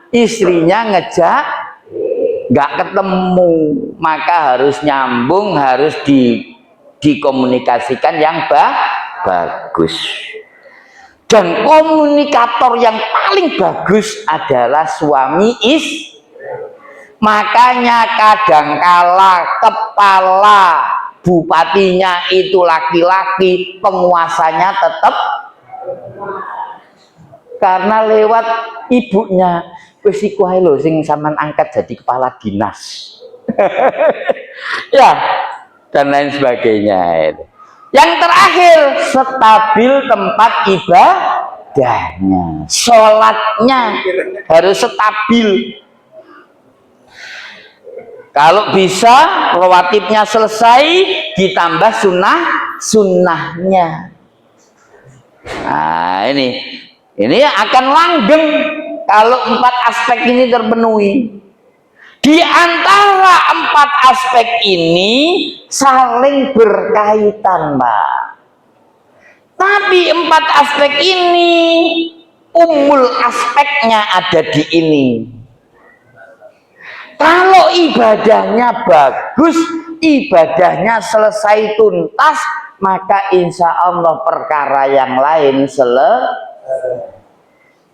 istrinya ngejak nggak ketemu, maka harus nyambung, harus dikomunikasikan yang bagus. Dan komunikator yang paling bagus adalah suami istri. Makanya kadangkala kepala bupatinya itu laki-laki, penguasanya tetap karena lewat ibunya. Wis iku ae lho sing sampean angkat jadi kepala dinas. Ya, dan lain sebagainya. Yang terakhir, stabil tempat ibadahnya. Sholatnya harus stabil. Kalau bisa rawatibnya selesai, ditambah sunnahnya. Nah, ini akan langgeng kalau 4 aspek ini terpenuhi. Di antara 4 aspek ini saling berkaitan, Pak. Tapi 4 aspek ini umul aspeknya ada di ini. Kalau ibadahnya bagus, ibadahnya selesai tuntas, maka insya Allah perkara yang lain selesai.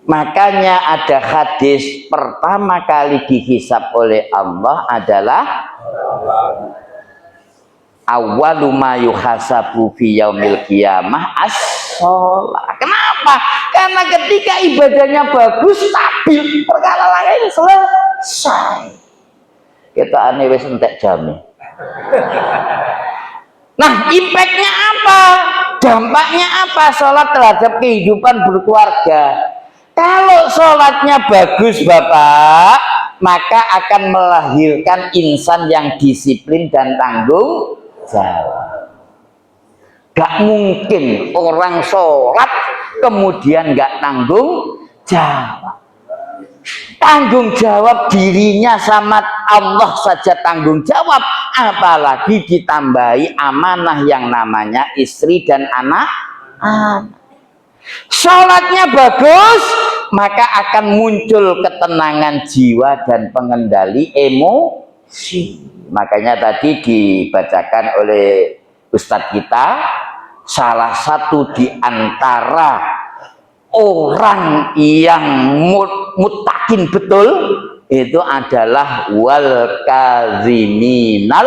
Makanya ada hadis pertama kali dihisab oleh Allah adalah awwalu ma yuhasabu fi yaumil qiyamah as-shalah. Kenapa? Karena ketika ibadahnya bagus, stabil, perkara lain selesai. Kita aneh wis entek jame. Nah, impactnya apa? Dampaknya apa? Sholat terhadap kehidupan berkeluarga. Kalau sholatnya bagus Bapak, maka akan melahirkan insan yang disiplin dan tanggung jawab. Gak mungkin orang sholat kemudian gak tanggung jawab. Tanggung jawab dirinya sama Allah saja tanggung jawab, apalagi ditambahi amanah yang namanya istri dan anak. Sholatnya bagus, maka akan muncul ketenangan jiwa dan pengendali emosi. Makanya tadi dibacakan oleh Ustadz kita, salah satu di antara orang yang mutakin betul itu adalah wal kaziminal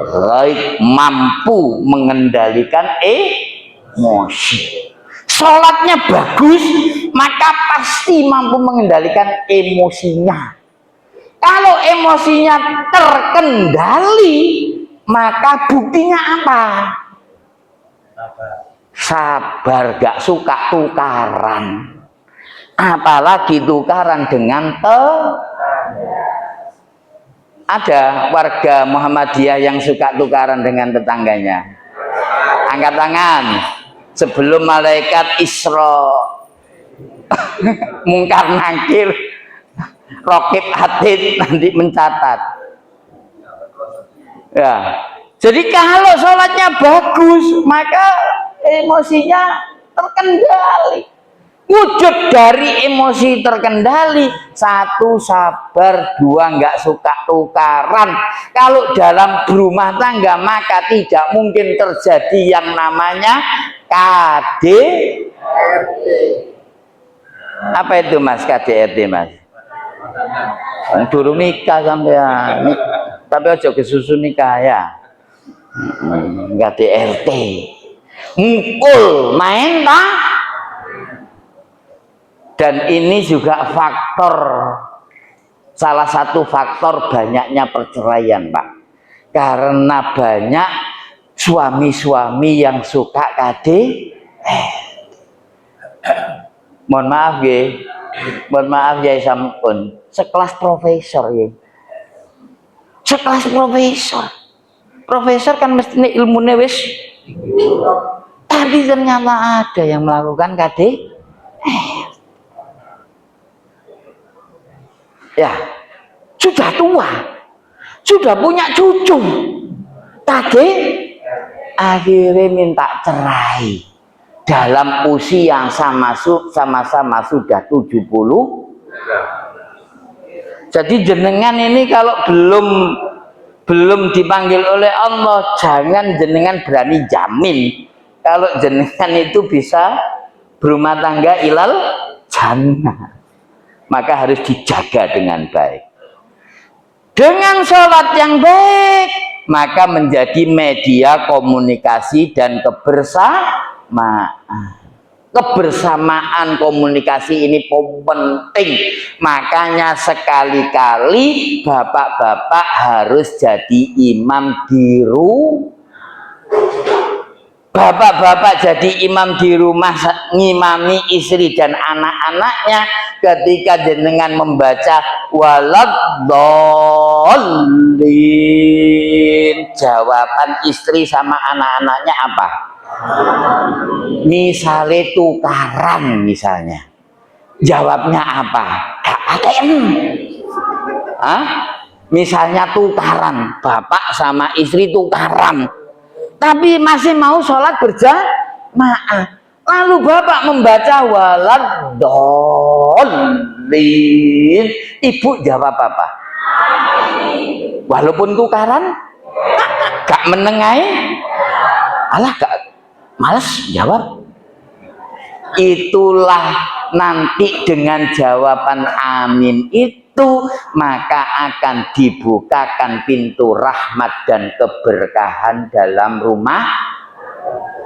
ghaid, mampu mengendalikan emosi. Sholatnya bagus, maka pasti mampu mengendalikan emosinya. Kalau emosinya terkendali, maka buktinya apa? Sabar, gak suka tukaran, apalagi tukaran dengan ada warga Muhammadiyah yang suka tukaran dengan tetangganya. Angkat tangan sebelum malaikat Isra mungkar nakir rokib atid nanti mencatat ya. Jadi kalau sholatnya bagus, maka emosinya terkendali. Wujud dari emosi terkendali, satu sabar, dua nggak suka tukaran. Kalau dalam berumah tangga maka tidak mungkin terjadi yang namanya KDRT. Apa itu Mas KDRT Mas? Durung nikah sampean. Tapi aja kesusu nikah ya. KDRT. Mukul main tak? Dan ini juga faktor, salah satu faktor banyaknya perceraian Pak, karena banyak suami-suami yang suka mohon maaf ya sampun, sekelas profesor ya, sekelas profesor kan mesti ilmunya wis, tapi ternyata ada yang melakukan ya, sudah tua, sudah punya cucu, akhirnya minta cerai dalam usia yang sama-sama sudah 70. Jadi jenengan ini kalau belum dipanggil oleh Allah, jangan jenengan berani jamin kalau jenengan itu bisa berumah tangga ilal jannah. Maka harus dijaga dengan baik. Dengan sholat yang baik, maka menjadi media komunikasi dan kebersamaan. Kebersamaan komunikasi ini penting. Makanya sekali-kali bapak-bapak harus jadi imam di rumah. Bapak-bapak jadi imam di rumah, ngimami istri dan anak-anaknya. Ketika jenengan membaca waladhdallin, jawaban istri sama anak-anaknya apa? Misalnya tukaran, misalnya jawabnya apa? Misalnya tukaran, bapak sama istri tukaran, tapi masih mau sholat berjamaah. Lalu bapak membaca waladhdallin, ibu jawab apa? Walaupun tukaran, gak menengahi, alah gak males jawab. Itulah nanti dengan jawaban amin itu maka akan dibukakan pintu rahmat dan keberkahan dalam rumah,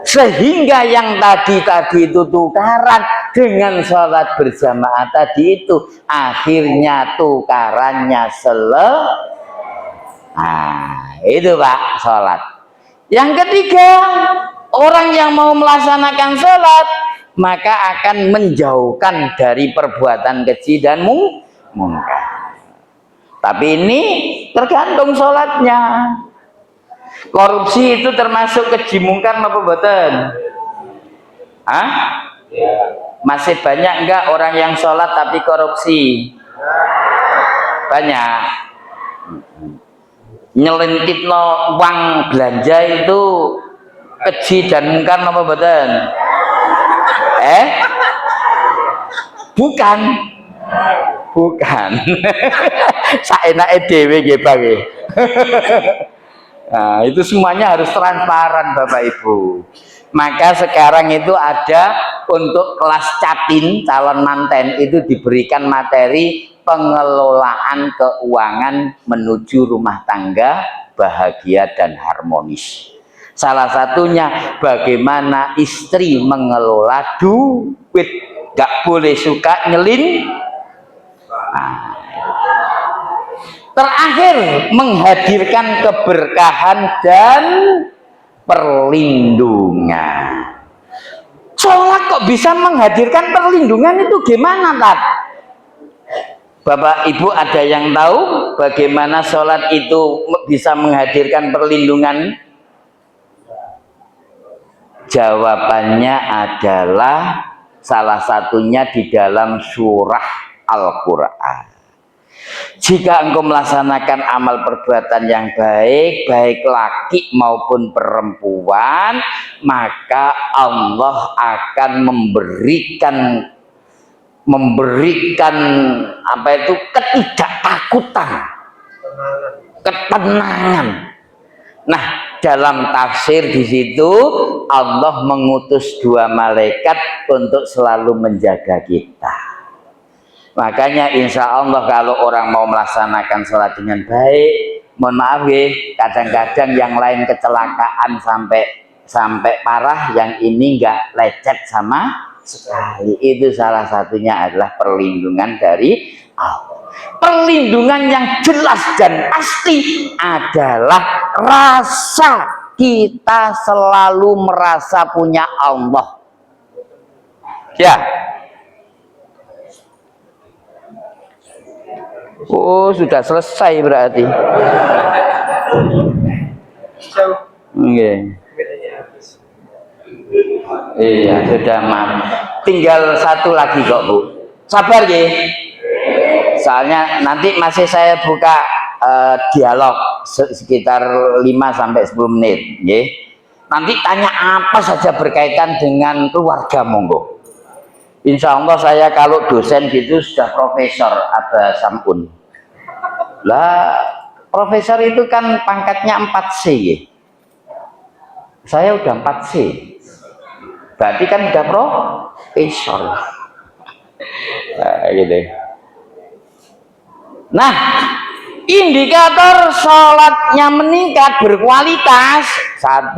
sehingga yang tadi itu tukaran dengan sholat berjamaah tadi itu akhirnya tukarannya itu Pak, sholat. Yang ketiga, orang yang mau melaksanakan sholat maka akan menjauhkan dari perbuatan keji dan mungkar. Tapi ini tergantung sholatnya. Korupsi itu termasuk keji mungkar apa mboten? Hah? Masih banyak enggak orang yang sholat tapi korupsi? Banyak. Nyelintipno uang belanja itu keji dan mungkar apa mboten? Bukan. Bukan. Saenake dhewe nggih Bang. Nah, itu semuanya harus transparan Bapak Ibu. Maka sekarang itu ada untuk kelas capin calon manten itu diberikan materi pengelolaan keuangan menuju rumah tangga bahagia dan harmonis. Salah satunya bagaimana istri mengelola duit, gak boleh suka nyelin. Terakhir, menghadirkan keberkahan dan perlindungan. Sholat kok bisa menghadirkan perlindungan, itu gimana Tat? Bapak Ibu ada yang tahu bagaimana sholat itu bisa menghadirkan perlindungan? Jawabannya adalah salah satunya di dalam surah Al-Quran. Jika engkau melaksanakan amal perbuatan yang baik, baik laki maupun perempuan, maka Allah akan memberikan apa itu, ketidaktakutan, ketenangan. Nah, dalam tafsir di situ Allah mengutus 2 malaikat untuk selalu menjaga kita. Makanya insya Allah kalau orang mau melaksanakan sholat dengan baik, mohon maaf ya, kadang-kadang yang lain kecelakaan sampai parah, yang ini enggak lecet sama sekali. Itu salah satunya adalah perlindungan dari Allah. Perlindungan yang jelas dan pasti adalah rasa kita selalu merasa punya Allah. Ya. Oh, sudah selesai berarti. Oke. Iya, sudah maaf. Tinggal satu lagi kok, Bu. Sabar ya. Soalnya nanti masih saya buka dialog sekitar 5 sampai 10 menit, ya. Nanti tanya apa saja berkaitan dengan keluarga, monggo. Insya Allah saya kalau dosen gitu sudah Profesor Aba Sampun. Lah, profesor itu kan pangkatnya 4C ya. Saya udah 4C. Berarti kan udah profesor. Nah, gitu. Nah, indikator sholatnya meningkat berkualitas. 1,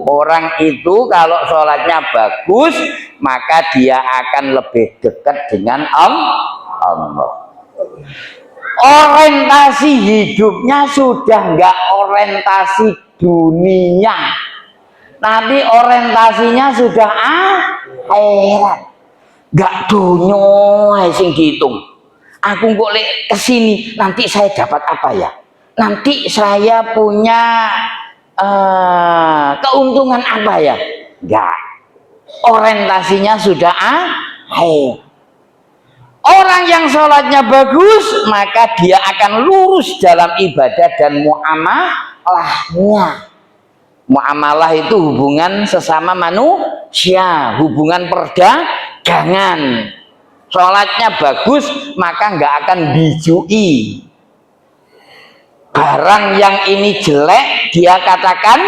orang itu kalau sholatnya bagus, maka dia akan lebih dekat dengan Allah. Orientasi hidupnya sudah enggak orientasi dunia, nanti orientasinya sudah akhirat. Enggak dunyo sing dihitung. Aku kok lek kesini nanti saya dapat apa ya? Nanti saya punya keuntungan apa ya? Enggak. Orientasinya sudah akhir. Orang yang sholatnya bagus, maka dia akan lurus dalam ibadah dan muamalahnya. Muamalah itu hubungan sesama manusia, hubungan perdagangan. Sholatnya bagus, maka nggak akan dijui. Barang yang ini jelek, dia katakan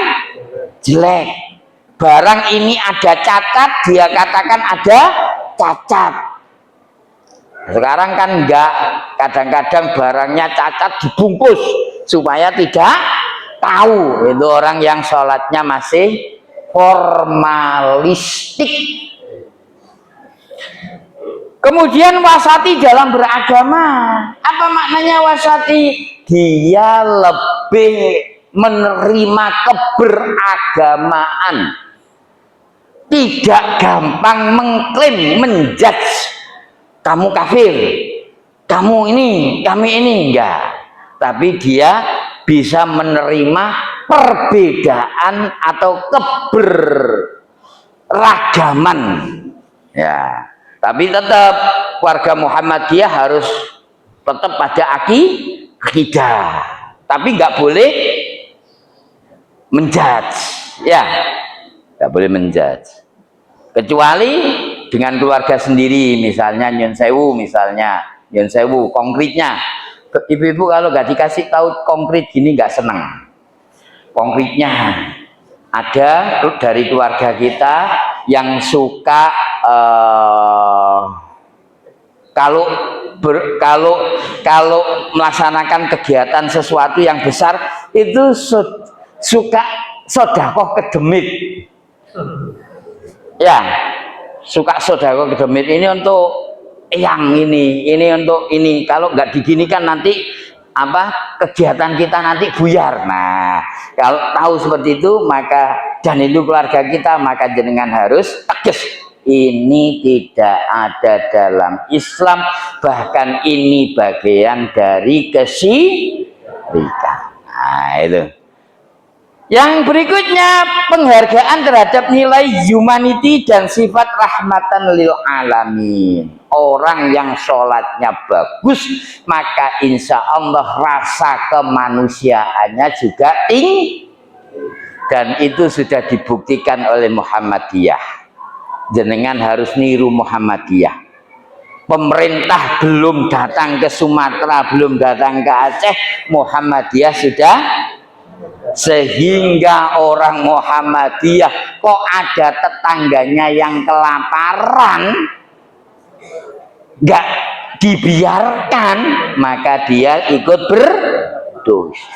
jelek. Barang ini ada cacat, dia katakan ada cacat. Sekarang kan enggak, kadang-kadang barangnya cacat dibungkus supaya tidak tahu. Itu orang yang sholatnya masih formalistik. Kemudian wasati dalam beragama. Apa maknanya wasati? Dia lebih menerima keberagamaan, tidak gampang mengklaim, menjudge kamu kafir, kamu ini, kami ini, enggak. tapi dia bisa menerima perbedaan atau keberagaman. Ya, tapi tetap warga Muhammadiyah harus tetap pada akidah, tapi nggak boleh menjudge, ya, nggak boleh menjudge, kecuali dengan keluarga sendiri, misalnya nyun sewu konkretnya. Ibu-ibu kalau nggak dikasih tahu konkret gini nggak seneng. Konkretnya ada dari keluarga kita yang suka kalau melaksanakan kegiatan sesuatu yang besar itu suka sodakoh kedemit, ya, suka sodakoh kedemit. Ini untuk yang ini untuk ini, kalau nggak diginikan nanti kegiatan kita nanti buyar. Nah, kalau tahu seperti itu, maka dan itu keluarga kita, maka jenengan harus tegas, ini tidak ada dalam Islam, bahkan ini bagian dari kesyirikan. Nah, itu. Yang berikutnya, penghargaan terhadap nilai humanity dan sifat rahmatan lil alamin. Orang yang sholatnya bagus, maka insya Allah rasa kemanusiaannya juga tinggi, dan itu sudah dibuktikan oleh Muhammadiyah. Jenengan harus niru Muhammadiyah. Pemerintah belum datang ke Sumatera, belum datang ke Aceh, Muhammadiyah sudah. Sehingga orang Muhammadiyah kok ada tetangganya yang kelaparan, nggak dibiarkan, maka dia ikut berdosa.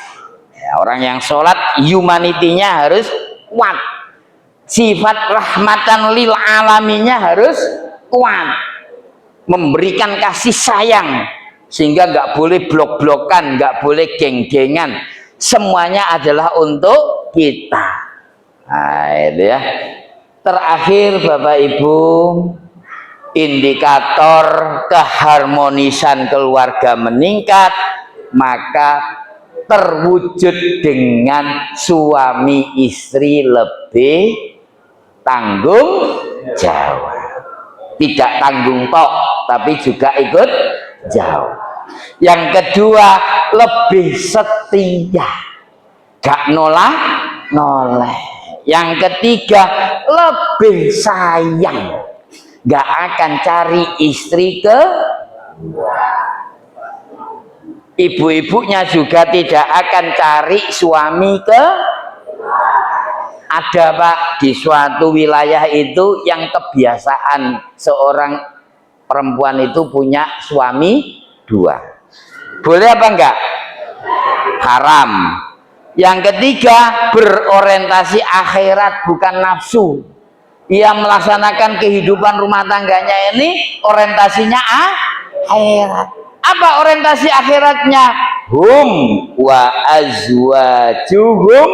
Ya, orang yang sholat humanity-nya harus kuat, sifat rahmatan lil alaminya harus kuat, memberikan kasih sayang, sehingga nggak boleh blok-blokan, nggak boleh geng-gengan, semuanya adalah untuk kita. Nah, itu ya. Terakhir Bapak Ibu, indikator keharmonisan keluarga meningkat, maka terwujud dengan suami istri lebih tanggung jawab. Tidak tanggung tok, tapi juga ikut jawab. Yang kedua, lebih setia, gak noleh. Yang ketiga, lebih sayang, gak akan cari istri ke ibu-ibunya, juga tidak akan cari suami ke. Ada Pak, di suatu wilayah itu yang kebiasaan seorang perempuan itu punya suami 2. Boleh apa enggak? Haram. Yang ketiga, berorientasi akhirat, bukan nafsu. Ia melaksanakan kehidupan rumah tangganya ini orientasinya akhirat. Apa orientasi akhiratnya? Hum wa azwajuhum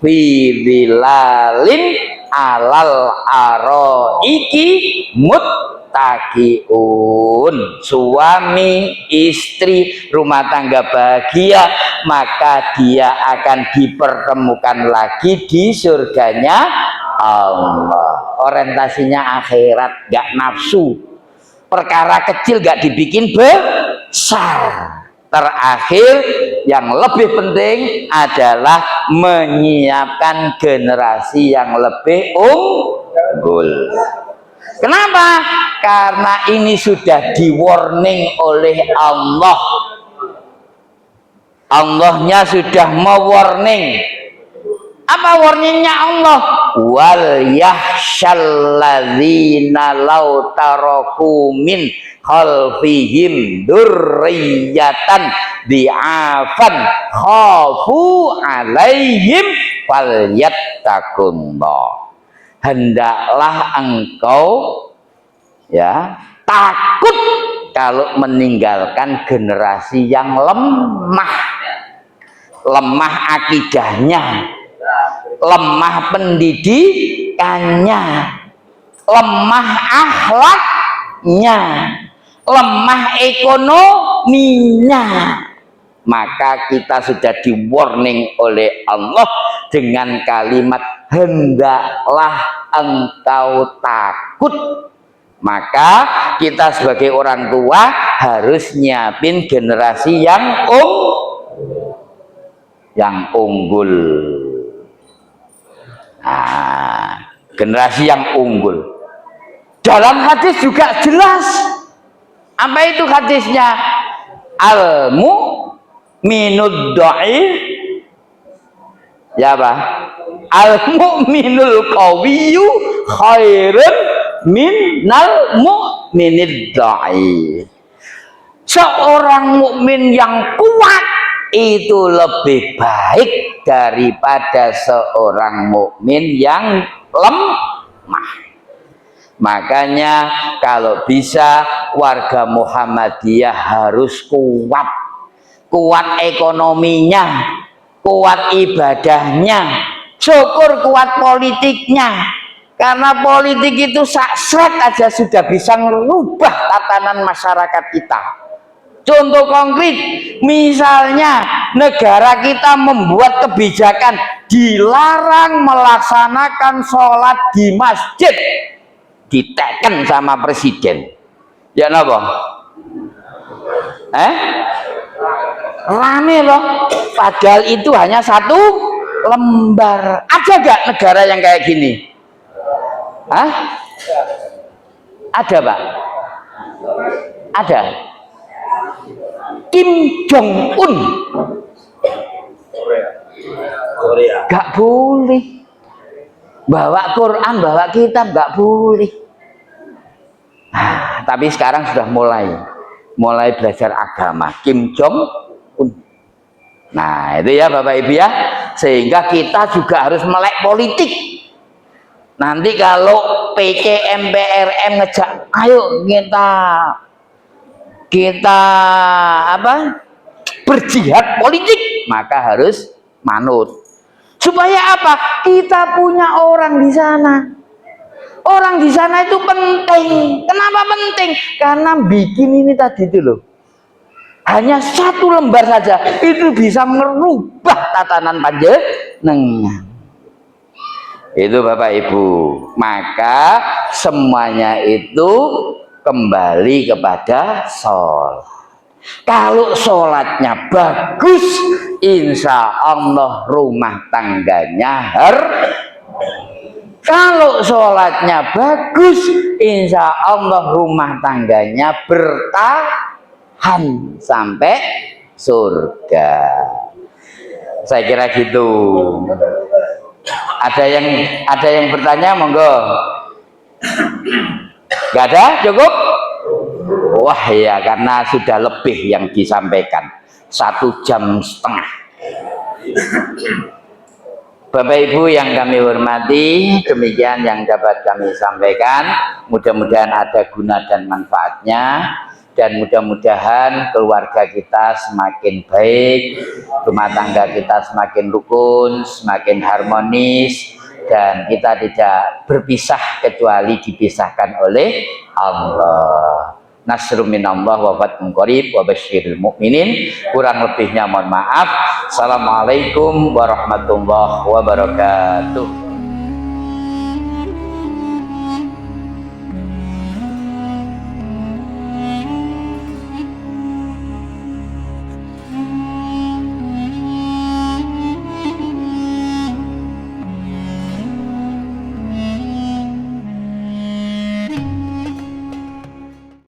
fi dhilalin alal araiki muttaqiun. Suami istri rumah tangga bahagia, maka dia akan dipertemukan lagi di surganya Allah. Orientasinya akhirat, gak nafsu. Perkara kecil gak dibikin besar. Terakhir, yang lebih penting adalah menyiapkan generasi yang lebih unggul. Kenapa? Karena ini sudah di warning oleh Allah. Allahnya sudah mewarning. Apa warningnya Allah? Wal yahsyalladzina law taraku min khalfihim dzurriyyatan di'afan khafu alaihim falyattaqullah. Hendaklah engkau ya takut kalau meninggalkan generasi yang lemah akidahnya, lemah pendidikannya, lemah akhlaknya, lemah ekonominya. maka kita sudah di warning oleh Allah dengan kalimat hendaklah engkau takut. Maka kita sebagai orang tua harus nyiapin generasi yang unggul. Nah, generasi yang unggul. Dalam hadis juga jelas. Apa itu hadisnya? Al-mu'minud dhaif, ya Pak, al-mu'minul qawiyyu khairun minal mu'minid dhaif. Seorang mukmin yang kuat itu lebih baik daripada seorang mukmin yang lemah. Makanya kalau bisa warga Muhammadiyah harus kuat, kuat ekonominya, kuat ibadahnya, syukur kuat politiknya, karena politik itu seret aja sudah bisa merubah tatanan masyarakat kita. Contoh konkret, misalnya negara kita membuat kebijakan dilarang melaksanakan sholat di masjid, diteken sama presiden, ya napa? Rame loh, padahal itu hanya satu lembar. Ada gak negara yang kayak gini? Ada Pak? Ada. Kim Jong Un Korea. gak boleh bawa Quran, bawa kitab, gak boleh. Tapi sekarang sudah mulai belajar agama Kim Jong Un. Nah itu ya Bapak Ibu ya, sehingga kita juga harus melek politik. Nanti kalau PKM PRM ngejak ayo kita berjihad politik, maka harus manut. Supaya apa? Kita punya orang di sana. Orang di sana itu penting. Kenapa penting? Karena bikin ini tadi itu loh, hanya satu lembar saja itu bisa merubah tatanan panjenengan. Itu Bapak Ibu. Maka semuanya itu kembali kepada sholat. Kalau sholatnya bagus, insya Allah rumah tangganya kalau sholatnya bagus, insya Allah rumah tangganya bertahan sampai surga. Saya kira gitu. Ada yang bertanya, monggo. Gak ada? Cukup? Wah ya, karena sudah lebih yang disampaikan 1,5 jam. Bapak Ibu yang kami hormati, demikian yang dapat kami sampaikan. Mudah-mudahan ada guna dan manfaatnya, dan mudah-mudahan keluarga kita semakin baik, rumah tangga kita semakin rukun, semakin harmonis, dan kita tidak berpisah kecuali dipisahkan oleh Allah. Nasrun minallah wa fathun qarib wa basyiril mu'minin. Kurang lebihnya mohon maaf. Assalamualaikum warahmatullahi wabarakatuh.